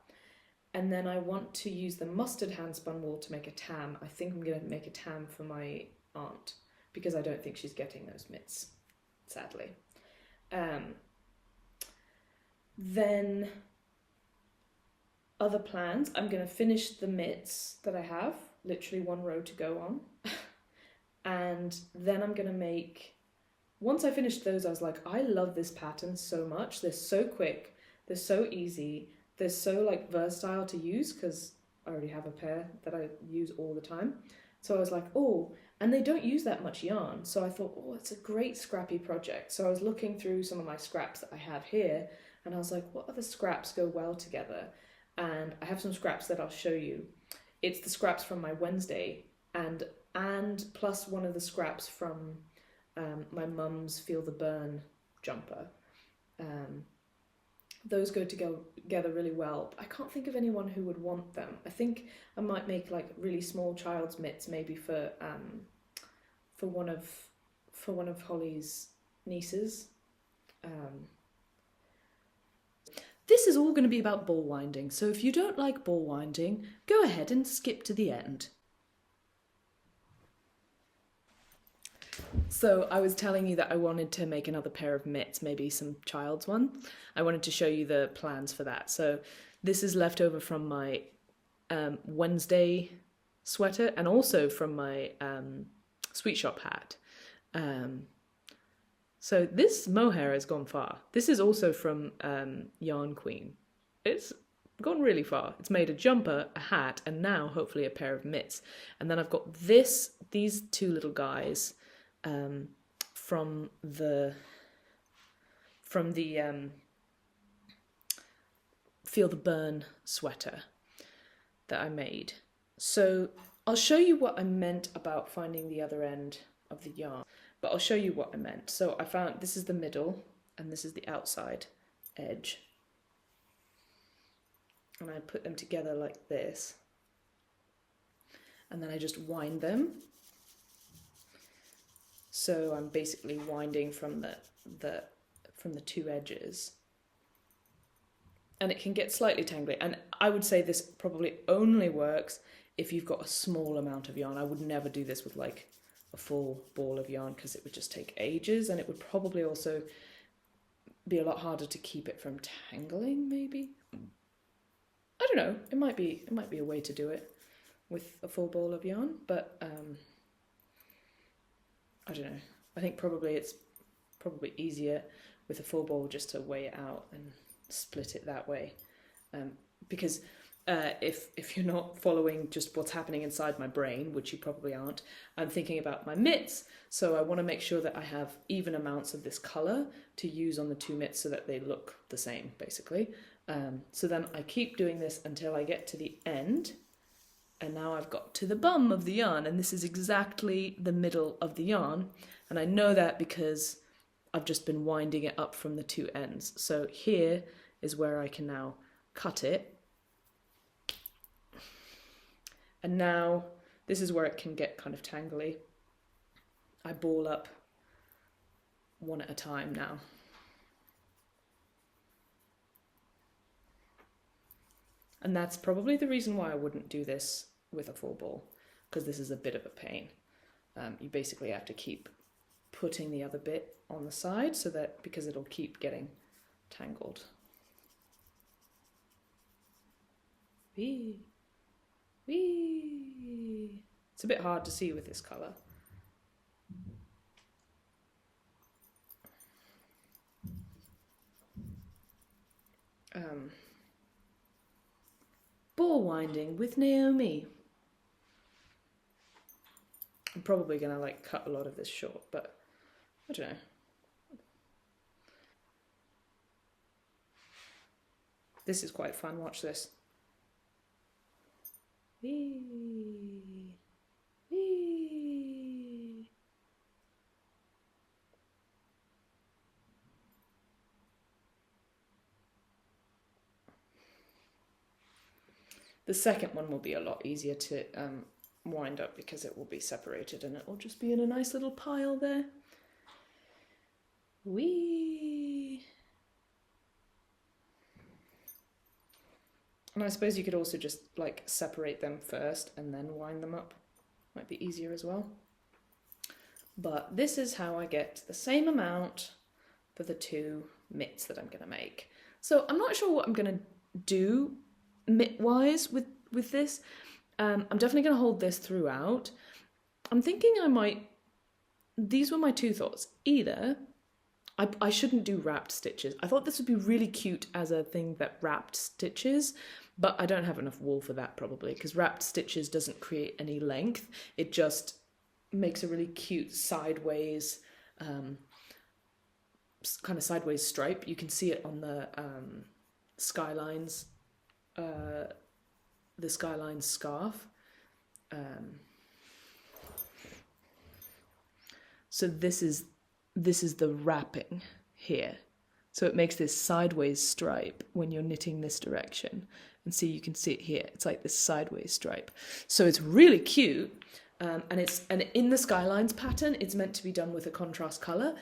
And then I want to use the mustard hand-spun wool to make a tam. I think I'm going to make a tam for my aunt, because I don't think she's getting those mitts, sadly. Then other plans, I'm going to finish the mitts that I have, literally 1 row to go on. And then I'm going to make, once I finished those, I was like, I love this pattern so much. They're so quick, they're so easy, they're so like versatile to use because I already have a pair that I use all the time. So I was like, oh, and they don't use that much yarn. So I thought, oh, it's a great scrappy project. So I was looking through some of my scraps that I have here, and I was like, what other scraps go well together? And I have some scraps that I'll show you. It's the scraps from my Wednesday, and plus one of the scraps from my mum's Feel the Burn jumper. Those go together really well. I can't think of anyone who would want them. I think I might make like really small child's mitts, maybe for one of Holly's nieces. this is all going to be about ball winding. So if you don't like ball winding, go ahead and skip to the end. So I was telling you that I wanted to make another pair of mitts, maybe some child's one. I wanted to show you the plans for that. So this is left over from my Wednesday sweater and also from my sweet shop hat. So this mohair has gone far. This is also from Yarn Queen. It's gone really far. It's made a jumper, a hat, and now hopefully a pair of mitts. And then I've got these two little guys from the Feel the Burn sweater that I made. So I'll show you what I meant about finding the other end of the yarn, but I'll show you what I meant. So I found this is the middle and this is the outside edge. And I put them together like this. And then I just wind them. So I'm basically winding from the two edges. And it can get slightly tangly. And I would say this probably only works if you've got a small amount of yarn. I would never do this with like a full ball of yarn because it would just take ages, and it would probably also be a lot harder to keep it from tangling, maybe. I don't know. It might be a way to do it with a full ball of yarn, but I don't know. I think it's probably easier with a full ball just to weigh it out and split it that way, because if you're not following just what's happening inside my brain, which you probably aren't, I'm thinking about my mitts, so I want to make sure that I have even amounts of this colour to use on the two mitts so that they look the same, basically. So then I keep doing this until I get to the end, and now I've got to the bum of the yarn, and this is exactly the middle of the yarn, and I know that because I've just been winding it up from the two ends. So here is where I can now cut it. And now this is where it can get kind of tangly. I ball up one at a time now. And that's probably the reason why I wouldn't do this with a full ball, because this is a bit of a pain. You basically have to keep putting the other bit on the side so that, because it'll keep getting tangled. Wee. Wee. It's a bit hard to see with this colour. Ball winding with Naomi. I'm probably gonna like cut a lot of this short, but I don't know. This is quite fun, watch this. Wee. Wee. The second one will be a lot easier to wind up because it will be separated and it will just be in a nice little pile there. Wee. And I suppose you could also just like separate them first and then wind them up. Might be easier as well. But this is how I get the same amount for the two mitts that I'm going to make. So I'm not sure what I'm going to do mitt-wise with this. I'm definitely going to hold this throughout. I'm thinking I might... These were my two thoughts. Either I shouldn't do wrapped stitches. I thought this would be really cute as a thing that wrapped stitches, but I don't have enough wool for that probably, because wrapped stitches doesn't create any length. It just makes a really cute sideways, kind of sideways stripe. You can see it on the Skylines, the Skylines scarf. So this is the wrapping here. So it makes this sideways stripe when you're knitting this direction. And see, you can see it here. It's like this sideways stripe. So it's really cute. And in the Skylines pattern, it's meant to be done with a contrast colour.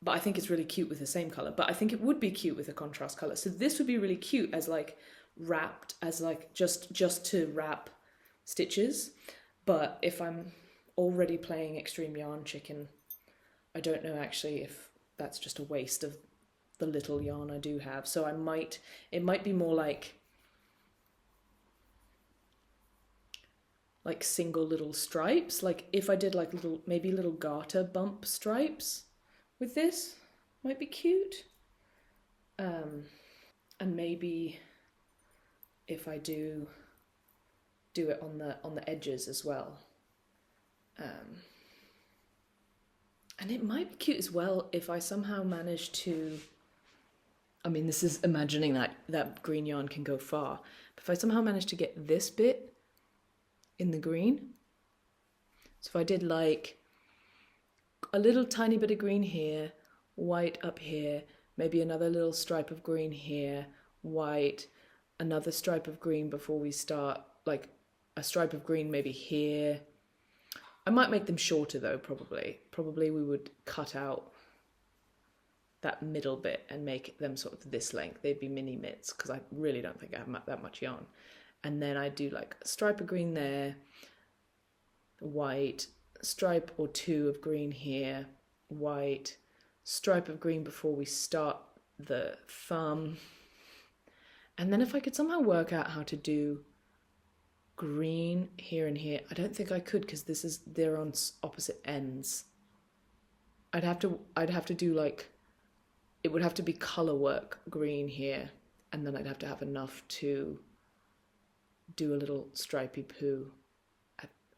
but I think it's really cute with the same color. But I think it would be cute with a contrast color. So this would be really cute as like wrapped, as like just to wrap stitches. But if I'm already playing Extreme Yarn Chicken, I don't know actually if that's just a waste of the little yarn I do have. So it might be more like single little stripes. Like if I did like maybe little garter bump stripes with this, might be cute. And maybe if I do it on the edges as well. And it might be cute as well if I somehow manage to, I mean, this is imagining that green yarn can go far, but if I somehow manage to get this bit in the green, so if I did like a little tiny bit of green here, white up here, maybe another little stripe of green here, white, another stripe of green before we start, like a stripe of green maybe here. I might make them shorter though, probably. Probably we would cut out that middle bit and make them sort of this length. They'd be mini mitts because I really don't think I have that much yarn. And then I do like a stripe of green there, white, stripe or two of green here, white, stripe of green before we start the thumb. And then if I could somehow work out how to do green here and here, I don't think I could because they're on opposite ends. I'd have to do like, it would have to be color work green here, and then I'd have to have enough to do a little stripy poo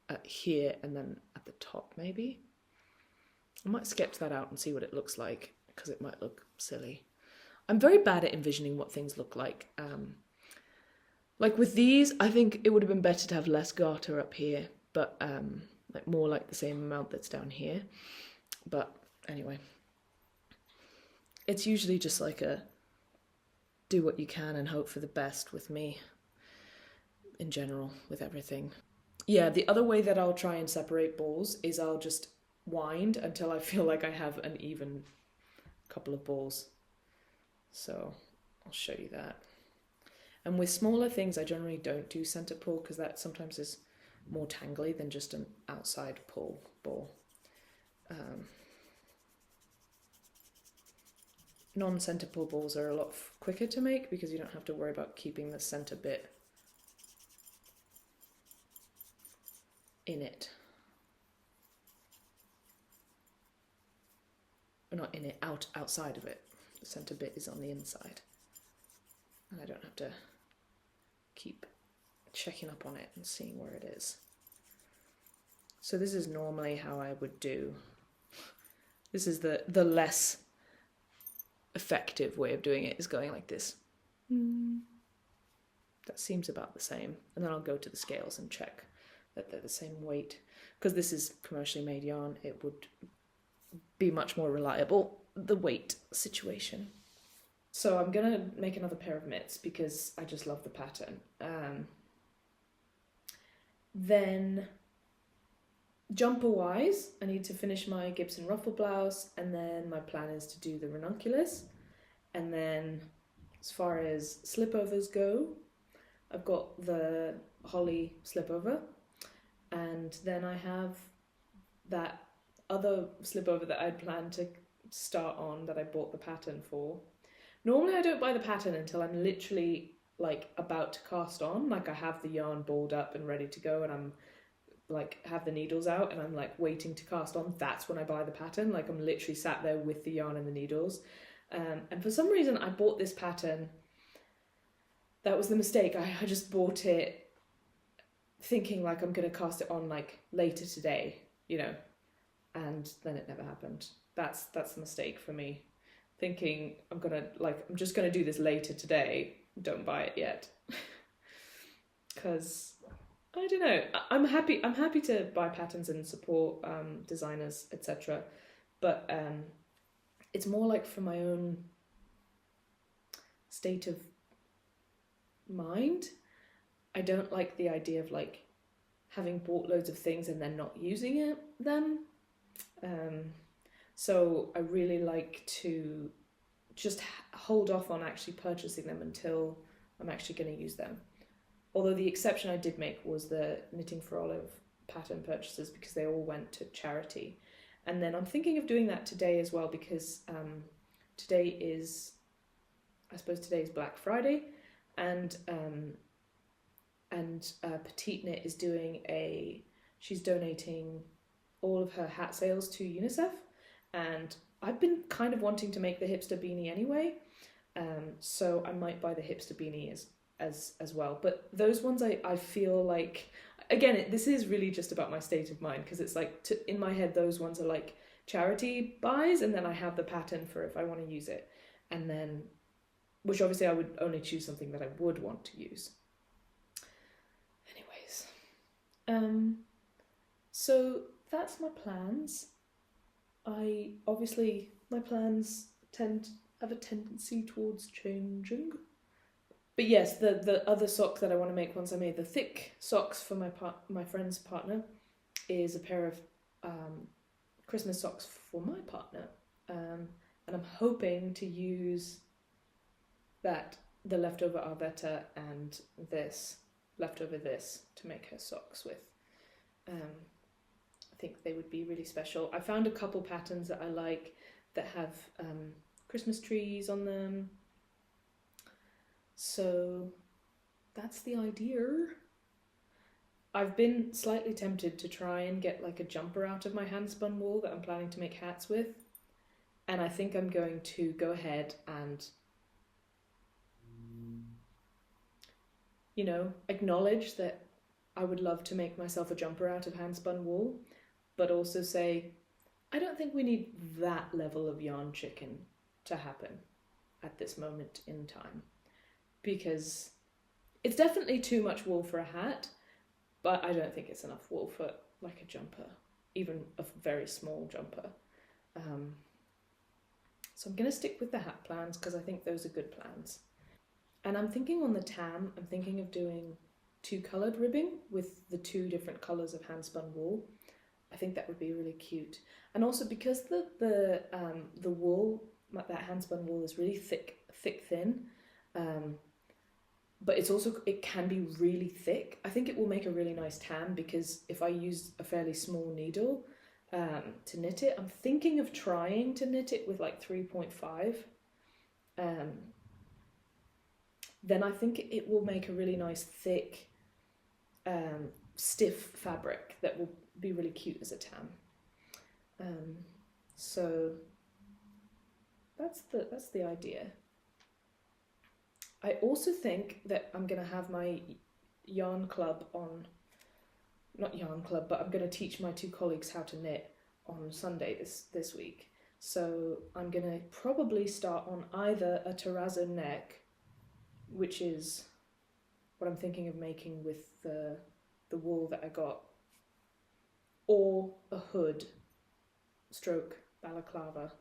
at here and then at the top maybe. I might sketch that out and see what it looks like because it might look silly. I'm very bad at envisioning what things look like. Like with these, I think it would have been better to have less garter up here, but like more like the same amount that's down here. But anyway, it's usually just like a do what you can and hope for the best with me in general with everything. Yeah, the other way that I'll try and separate balls is I'll just wind until I feel like I have an even couple of balls. So I'll show you that. And with smaller things, I generally don't do center pull because that sometimes is more tangly than just an outside pull ball. Non-center pull balls are a lot quicker to make because you don't have to worry about keeping the center bit in it. Or not in it, outside of it. The center bit is on the inside. And I don't have to keep checking up on it and seeing where it is. So this is normally how I would do. This is the less effective way of doing it, is going like this. That seems about the same. And then I'll go to the scales and check that they're the same weight. Because this is commercially made yarn, it would be much more reliable, the weight situation. So I'm going to make another pair of mitts because I just love the pattern. Then jumper-wise, I need to finish my Gibson ruffle blouse, and then my plan is to do the ranunculus. And then as far as slipovers go, I've got the holly slipover, and then I have that other slipover that I'd planned to start on that I bought the pattern for. Normally I don't buy the pattern until I'm literally like about to cast on, like I have the yarn balled up and ready to go and I'm like have the needles out and I'm like waiting to cast on. That's when I buy the pattern, like I'm literally sat there with the yarn and the needles. And for some reason I bought this pattern. That was the mistake. I just bought it thinking like I'm going to cast it on like later today, you know, and then it never happened. That's the mistake for me. Thinking I'm just gonna do this later today. Don't buy it yet, because I don't know. I'm happy to buy patterns and support designers, etc. But it's more like for my own state of mind. I don't like the idea of like having bought loads of things and then not using them. So I really like to just hold off on actually purchasing them until I'm actually going to use them. Although the exception I did make was the Knitting for Olive pattern purchases, because they all went to charity. And then I'm thinking of doing that today as well, because today is Black Friday, and Petite Knit is she's donating all of her hat sales to UNICEF, and I've been kind of wanting to make the hipster beanie anyway, so I might buy the hipster beanie as well. But those ones I feel like, again, this is really just about my state of mind, because it's like, in my head, those ones are like charity buys, and then I have the pattern for if I want to use it, and then, which obviously I would only choose something that I would want to use. Anyways, so that's my plans. My plans have a tendency towards changing. But yes, the other sock that I want to make once I made the thick socks for my friend's partner is a pair of Christmas socks for my partner. And I'm hoping to use the leftover Arvetta and this to make her socks with. I think they would be really special. I found a couple patterns that I like that have Christmas trees on them. So that's the idea. I've been slightly tempted to try and get like a jumper out of my handspun wool that I'm planning to make hats with. And I think I'm going to go ahead and, acknowledge that I would love to make myself a jumper out of handspun wool, but also say, I don't think we need that level of yarn chicken to happen at this moment in time, because it's definitely too much wool for a hat, but I don't think it's enough wool for like a jumper, even a very small jumper. So I'm going to stick with the hat plans, because I think those are good plans. And I'm thinking on the tam, I'm thinking of doing 2-coloured ribbing with the 2 different colours of handspun wool. I think that would be really cute. And also, because the wool, that handspun wool, is really thick, thin, but it can be really thick. I think it will make a really nice tam, because if I use a fairly small needle to knit it, I'm thinking of trying to knit it with like 3.5. Then I think it will make a really nice thick, stiff fabric that will be really cute as a tam. So that's the idea. I also think that I'm going to have my yarn club not yarn club, but I'm going to teach my 2 colleagues how to knit on Sunday this week. So I'm going to probably start on either a terrazzo neck, which is what I'm thinking of making with the wool that I got, or a hood stroke balaclava.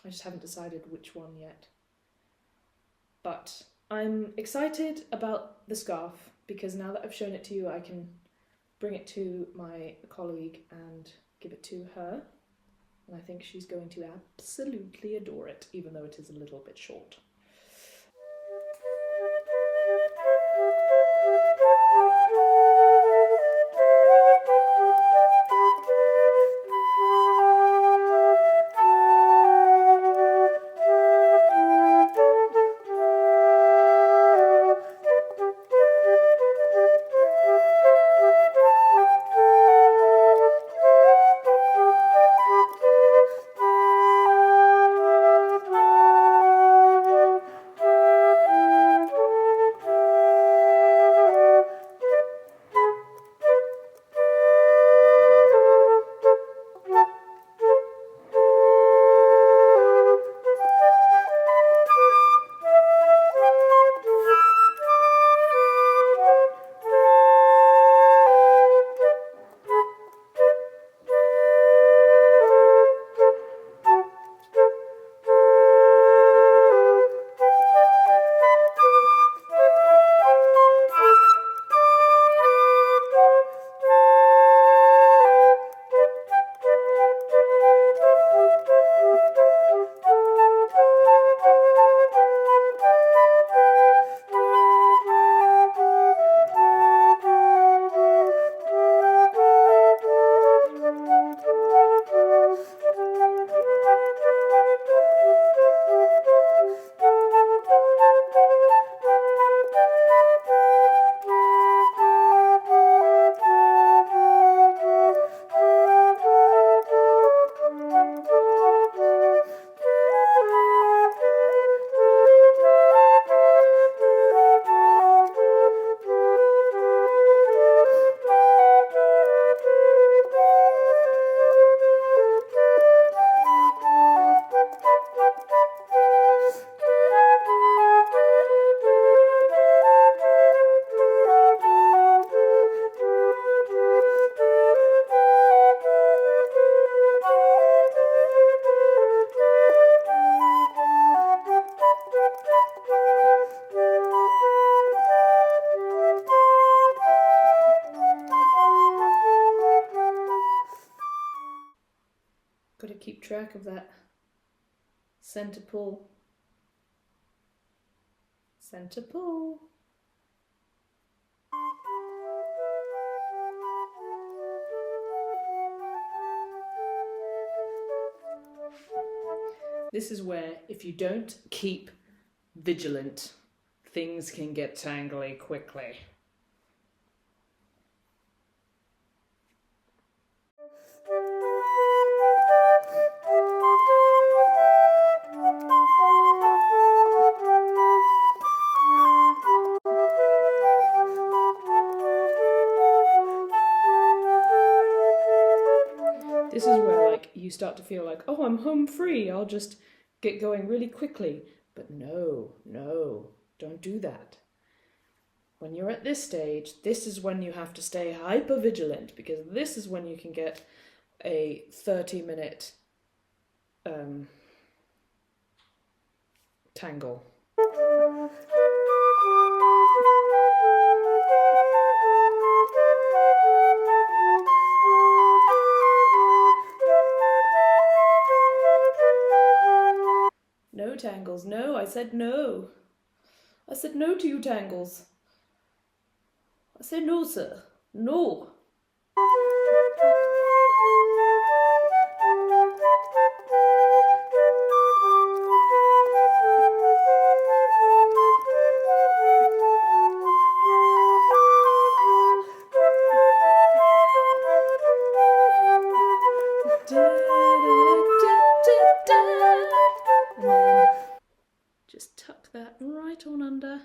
I just haven't decided which one yet. But I'm excited about the scarf, because now that I've shown it to you, I can bring it to my colleague and give it to her. And I think she's going to absolutely adore it, even though it is a little bit short. track of that centre pull. Centre pull. This is where, if you don't keep vigilant, things can get tangly quickly. This is where, like, you start to feel like, oh, I'm home free, I'll just get going really quickly. But no, don't do that. When you're at this stage, this is when you have to stay hyper vigilant, because this is when you can get a 30-minute tangle. No tangles, no, I said no. I said no to you tangles. I said no, sir, no. And then just tuck that right on under.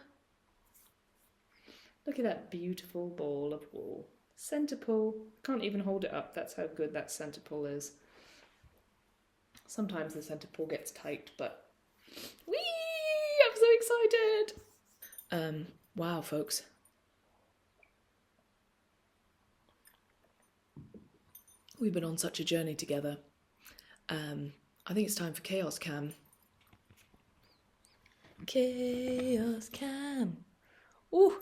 Look at that beautiful ball of wool. Centre pull. Can't even hold it up. That's how good that centre pull is. Sometimes the centre pull gets tight, but whee! I'm so excited. Wow, folks. We've been on such a journey together. I think it's time for Chaos Cam. Chaos Cam. Ooh,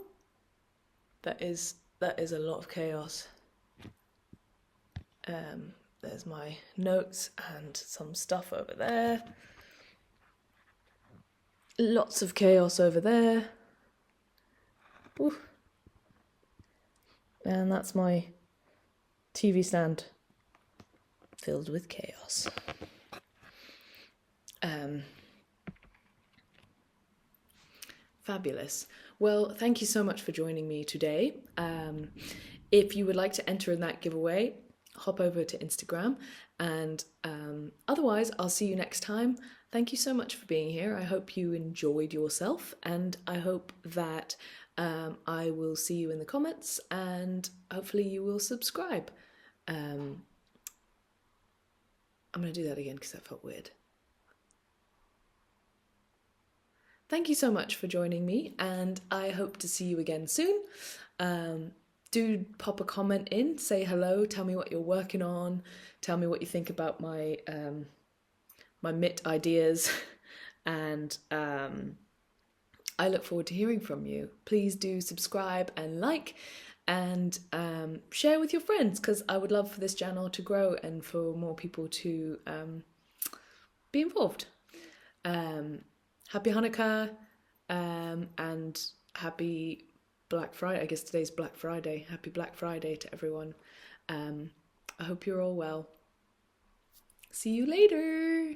that is a lot of chaos. There's my notes and some stuff over there. Lots of chaos over there. Ooh. And that's my TV stand filled with chaos. Fabulous. Well, thank you so much for joining me today. If you would like to enter in that giveaway, hop over to Instagram, and otherwise I'll see you next time. Thank you so much for being here. I hope you enjoyed yourself, and I hope that I will see you in the comments, and hopefully you will subscribe. I'm going to do that again because that felt weird. Thank you so much for joining me, and I hope to see you again soon. Do pop a comment in, say hello, tell me what you're working on, tell me what you think about my my mitt ideas, and I look forward to hearing from you. Please do subscribe and like, and share with your friends, because I would love for this channel to grow and for more people to be involved. Happy Hanukkah, and happy Black Friday. I guess today's Black Friday. Happy Black Friday to everyone. I hope you're all well. See you later.